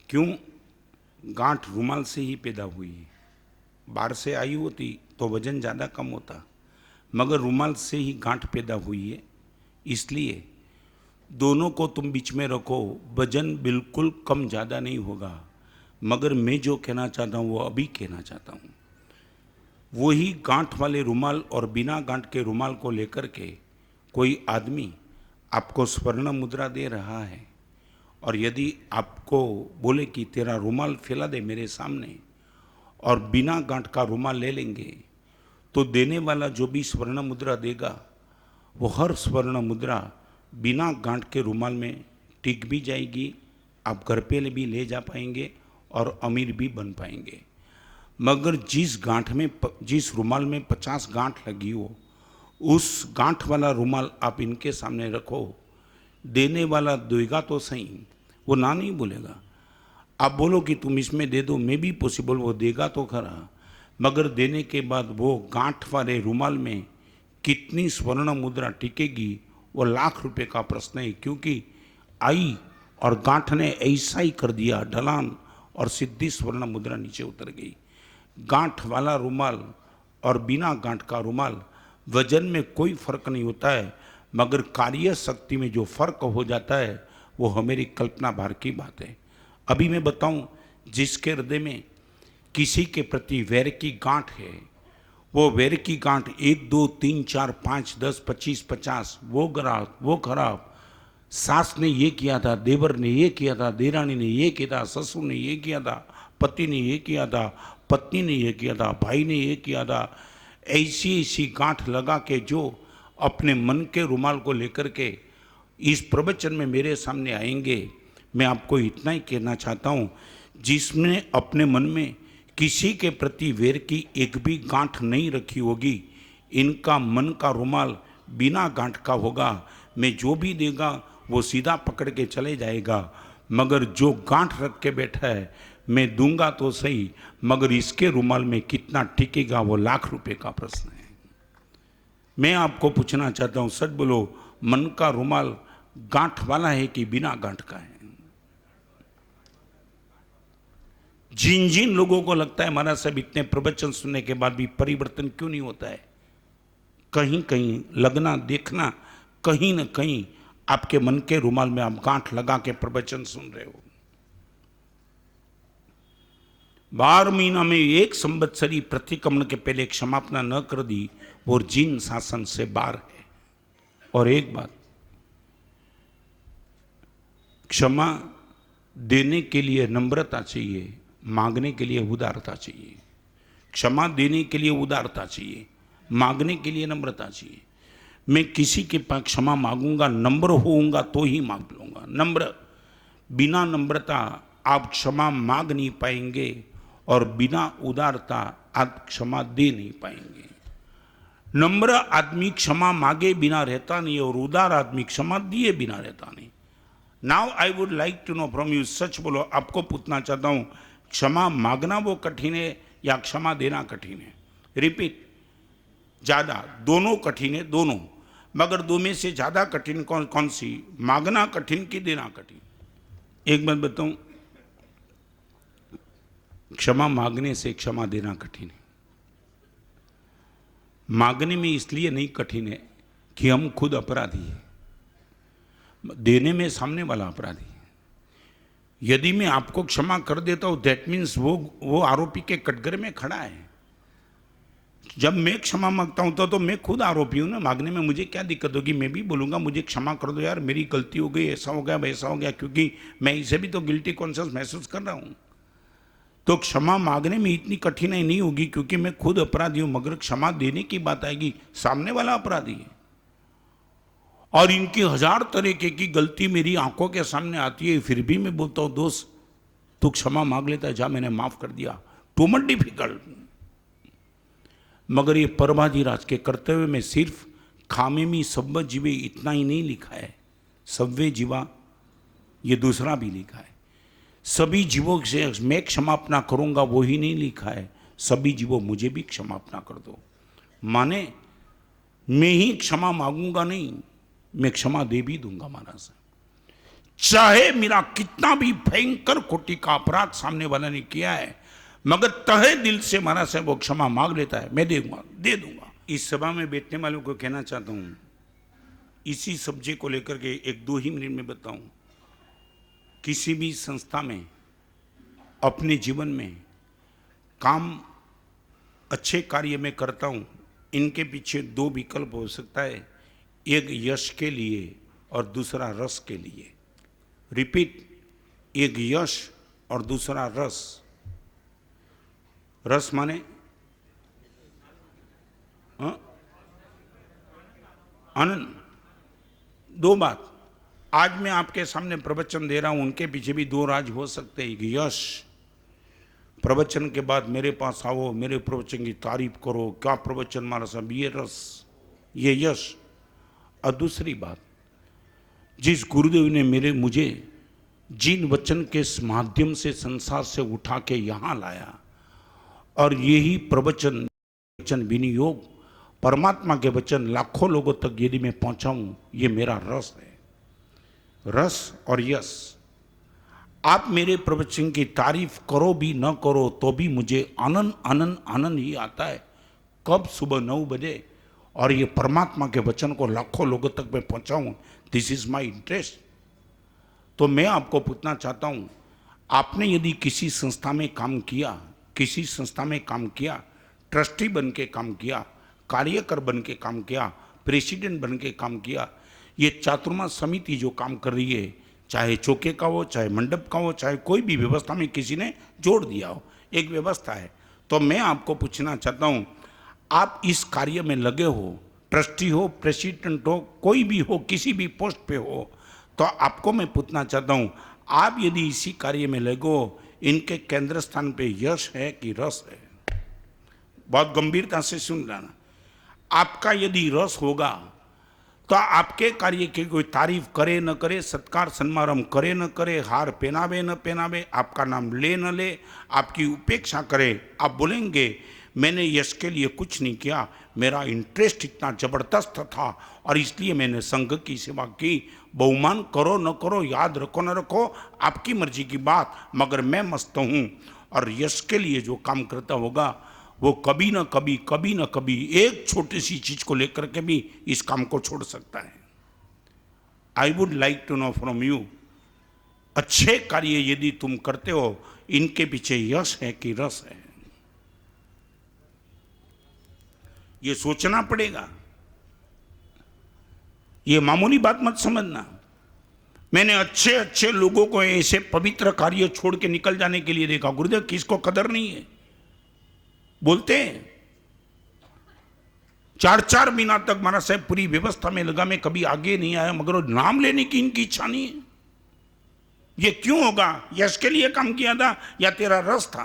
क्यों? गांठ रुमाल से ही पैदा हुई है। बाहर से आई होती तो वजन ज्यादा कम होता, मगर रुमाल से ही गांठ पैदा हुई है, इसलिए दोनों को तुम बीच में रखो, वजन बिल्कुल कम ज्यादा नहीं होगा। मगर मैं जो कहना चाहता हूं वो अभी कहना चाहता हूं। वही गांठ वाले रुमाल और बिना गांठ के रुमाल को लेकर के कोई आदमी आपको स्वर्ण मुद्रा दे रहा है, और यदि आपको बोले कि तेरा रुमाल फैला दे मेरे सामने, और बिना गांठ का रुमाल ले लेंगे, तो देने वाला जो भी स्वर्ण मुद्रा देगा वो हर स्वर्ण मुद्रा बिना गांठ के रुमाल में टिक भी जाएगी, आप घर पे भी ले जा पाएंगे और अमीर भी बन पाएंगे। मगर जिस रुमाल में 50 गांठ लगी हो, उस गांठ वाला रुमाल आप इनके सामने रखो, देने वाला देगा तो सही, वो ना नहीं बोलेगा। आप बोलो कि तुम इसमें दे दो, मे भी पॉसिबल, वो देगा तो खरा, मगर देने के बाद वो गांठ वाले रुमाल में कितनी स्वर्ण मुद्रा टिकेगी वो लाख रुपए का प्रश्न है। क्योंकि आई और गांठ ने ऐसा ही कर दिया ढलान, और सीधी स्वर्ण मुद्रा नीचे उतर गई। गांठ वाला रुमाल और बिना गांठ का रुमाल, वजन में कोई फर्क नहीं होता है, मगर कार्य शक्ति में जो फर्क हो जाता है वो हमारी कल्पना बाहर की बात है। अभी मैं बताऊं, जिसके हृदय में किसी के प्रति वैर की गांठ है, वो वैर की गांठ 1 2 3 4 5 10 25 50 वो खराब, सास ने ये किया था, देवर ने ये किया था, देरानी ने ये किया था, ससुर ने ये किया था, पति ने ये किया था, पत्नी ने ये किया था, भाई ने ये किया था, ऐसी गांठ लगा के जो अपने मन के रुमाल को लेकर के इस प्रवचन में मेरे सामने आएंगे, मैं आपको इतना ही कहना चाहता हूँ, जिसने अपने मन में किसी के प्रति वैर की एक भी गांठ नहीं रखी होगी, इनका मन का रुमाल बिना गांठ का होगा। मैं जो भी देगा वो सीधा पकड़ के चले जाएगा, मगर जो गांठ रख के बैठा है, मैं दूंगा तो सही, मगर इसके रुमाल में कितना टिकेगा वो लाख रुपए का प्रश्न है। मैं आपको पूछना चाहता हूं, सच बोलो, मन का रुमाल गांठ वाला है कि बिना गांठ का है? जिन जिन लोगों को लगता है महाराज साहब इतने प्रवचन सुनने के बाद भी परिवर्तन क्यों नहीं होता है, कहीं कहीं लगना देखना, कहीं न कहीं आपके मन के रुमाल में आप गांठ लगा के प्रवचन सुन रहे हो। 12 महीना में 1 संवत्सरी प्रतिक्रमण के पहले क्षमापना न कर दी, वो जिन शासन से बाहर है। और एक बात, क्षमा देने के लिए नम्रता चाहिए, मांगने के लिए उदारता चाहिए। क्षमा देने के लिए उदारता चाहिए, मांगने के लिए नम्रता चाहिए। मैं किसी के पास क्षमा मांगूंगा, नम्र होऊंगा तो ही मांग लूंगा। नम्र, बिना नम्रता आप क्षमा मांग नहीं पाएंगे, और बिना उदारता आप क्षमा दे नहीं पाएंगे। नम्र आदमी क्षमा मांगे बिना रहता नहीं, और उदार आदमी क्षमा दिए बिना रहता नहीं। Now I would like to know from you, सच बोलो, आपको पूछना चाहता हूं, क्षमा मांगना वो कठिन है या क्षमा देना कठिन है? रिपीट, ज्यादा, दोनों कठिन है, दोनों, मगर दो में से ज्यादा कठिन कौन सी? मांगना कठिन कि देना कठिन? एक बात बताऊं, क्षमा मांगने से क्षमा देना कठिन है। मांगने में इसलिए नहीं कठिन है कि हम खुद अपराधी हैं, देने में सामने वाला अपराधी है। यदि मैं आपको क्षमा कर देता हूं, दैट मीन्स वो आरोपी के कटघरे में खड़ा है। जब मैं क्षमा मांगता हूं तो मैं खुद आरोपी हूं ना। मांगने में मुझे क्या दिक्कत होगी? मैं भी बोलूंगा मुझे क्षमा कर दो यार, मेरी गलती हो गई, ऐसा हो गया वैसा हो गया, क्योंकि मैं इसे भी तो गिल्टी कॉन्शियस महसूस कर रहा हूं। तो क्षमा मांगने में इतनी कठिनाई नहीं होगी क्योंकि मैं खुद अपराधी हूं। मगर क्षमा देने की बात आएगी, सामने वाला अपराधी है और इनकी 1000 तरीके की गलती मेरी आंखों के सामने आती है, फिर भी मैं बोलता हूं दोस्त तू क्षमा मांग लेता है, जा मैंने माफ कर दिया। Too much difficult. मगर ये परमाधिराज के कर्तव्य में सिर्फ खामे में सब्व जीवे इतना ही नहीं लिखा है, सव्वे जीवा ये दूसरा भी लिखा है। सभी जीवों से मैं क्षमापना करूंगा वो ही नहीं लिखा है, सभी जीवों मुझे भी क्षमापना कर दो। माने मैं ही क्षमा मांगूंगा नहीं, मैं क्षमा दे भी दूंगा महाराज। चाहे मेरा कितना भी भयंकर कोटि का अपराध सामने वाला ने किया है, मगर तहे दिल से महाराज साहब वो क्षमा मांग लेता है, मैं दे दूंगा। इस सभा में बैठने वालों को कहना चाहता हूं, इसी सब्जेक्ट को लेकर के 1-2 ही मिनट में बताऊं। किसी भी संस्था में अपने जीवन में काम अच्छे कार्य में करता हूं, इनके पीछे 2 विकल्प हो सकता है, एक यश के लिए और दूसरा रस के लिए। रिपीट, एक यश और दूसरा रस। रस माने आनंद। 2 बात आज मैं आपके सामने प्रवचन दे रहा हूं, उनके पीछे भी 2 राज हो सकते हैं। यश, प्रवचन के बाद मेरे पास आओ, मेरे प्रवचन की तारीफ करो, क्या प्रवचन मारा साहब, ये रस, ये यश। और दूसरी बात, जिस गुरुदेव ने मुझे जिन वचन के माध्यम से संसार से उठा के यहाँ लाया, और यही प्रवचन विनियोग परमात्मा के वचन लाखों लोगों तक यदि मैं पहुंचाऊं, ये मेरा रस है। रस और यश। आप मेरे प्रवचन की तारीफ करो भी न करो तो भी मुझे आनंद आनंद आनंद ही आता है। कब? सुबह 9 बजे। और ये परमात्मा के वचन को लाखों लोगों तक मैं पहुंचाऊं, दिस इज माय इंटरेस्ट। तो मैं आपको पूछना चाहता हूं, आपने यदि किसी संस्था में काम किया, ट्रस्टी बन के काम किया, कार्यकर बन के काम किया, प्रेसिडेंट बन के काम किया, ये चातुर्मा समिति जो काम कर रही है, चाहे चौके का हो, चाहे मंडप का हो, चाहे कोई भी व्यवस्था में किसी ने जोड़ दिया हो, एक व्यवस्था है। तो मैं आपको पूछना चाहता हूं, आप इस कार्य में लगे हो, ट्रस्टी हो, प्रेसिडेंट हो, कोई भी हो, किसी भी पोस्ट पे हो, तो आपको मैं पूछना चाहता हूं, आप यदि इसी कार्य में लगे हो, इनके केंद्र स्थान पे यश है कि रस है? बहुत गंभीरता से सुन लेना। आपका यदि रस होगा तो आपके कार्य की कोई तारीफ करे न करे, सत्कार समारंभ करे न करे, हार पहनावे न पहनावे, आपका नाम ले न ले, आपकी उपेक्षा करे, आप बोलेंगे मैंने यश के लिए कुछ नहीं किया, मेरा इंटरेस्ट इतना जबरदस्त था और इसलिए मैंने संघ की सेवा की। बहुमान करो न करो, याद रखो न रखो, आपकी मर्जी की बात, मगर मैं मस्त हूँ। और यश के लिए जो काम करता होगा वो कभी न कभी एक छोटी सी चीज को लेकर के भी इस काम को छोड़ सकता है। I would like to know from you, अच्छे कार्य यदि तुम करते हो, इनके पीछे यश है कि रस है? ये सोचना पड़ेगा, ये मामूली बात मत समझना। मैंने अच्छे लोगों को ऐसे पवित्र कार्य छोड़ के निकल जाने के लिए देखा। गुरुदेव किसको कदर नहीं है, बोलते हैं 4 महीना तक महाराज साहब पूरी व्यवस्था में लगा, मैं कभी आगे नहीं आया, मगर नाम लेने की इनकी इच्छा नहीं है। ये क्यों होगा? यश के लिए काम किया था या तेरा रस था?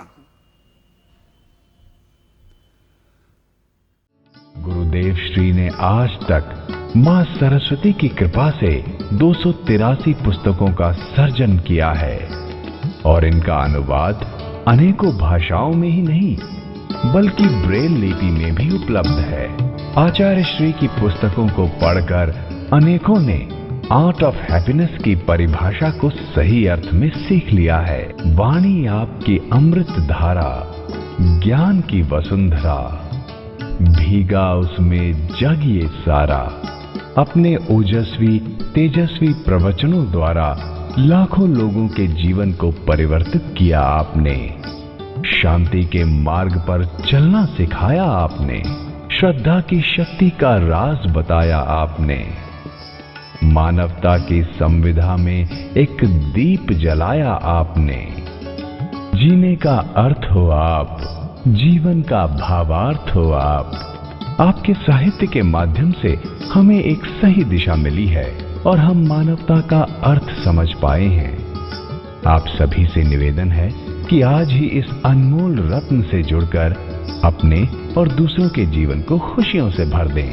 गुरुदेव श्री ने आज तक मां सरस्वती की कृपा से 283 पुस्तकों का सर्जन किया है और इनका अनुवाद अनेकों भाषाओं में ही नहीं बल्कि ब्रेल लिपि में भी उपलब्ध है। आचार्य श्री की पुस्तकों को पढ़कर अनेकों ने आर्ट ऑफ हैप्पीनेस की परिभाषा को सही अर्थ में सीख लिया है। वाणी आपकी अमृत धारा, ज्ञान की वसुंधरा, भीगा उसमें जग ये सारा। अपने ओजस्वी तेजस्वी प्रवचनों द्वारा लाखों लोगों के जीवन को परिवर्तित किया आपने। शांति के मार्ग पर चलना सिखाया आपने। श्रद्धा की शक्ति का राज बताया आपने। मानवता की संविधा में एक दीप जलाया आपने। जीने का अर्थ हो आप, जीवन का भावार्थ हो आप। आपके साहित्य के माध्यम से हमें एक सही दिशा मिली है और हम मानवता का अर्थ समझ पाए हैं। आप सभी से निवेदन है कि आज ही इस अनमोल रत्न से जुड़कर अपने और दूसरों के जीवन को खुशियों से भर दें।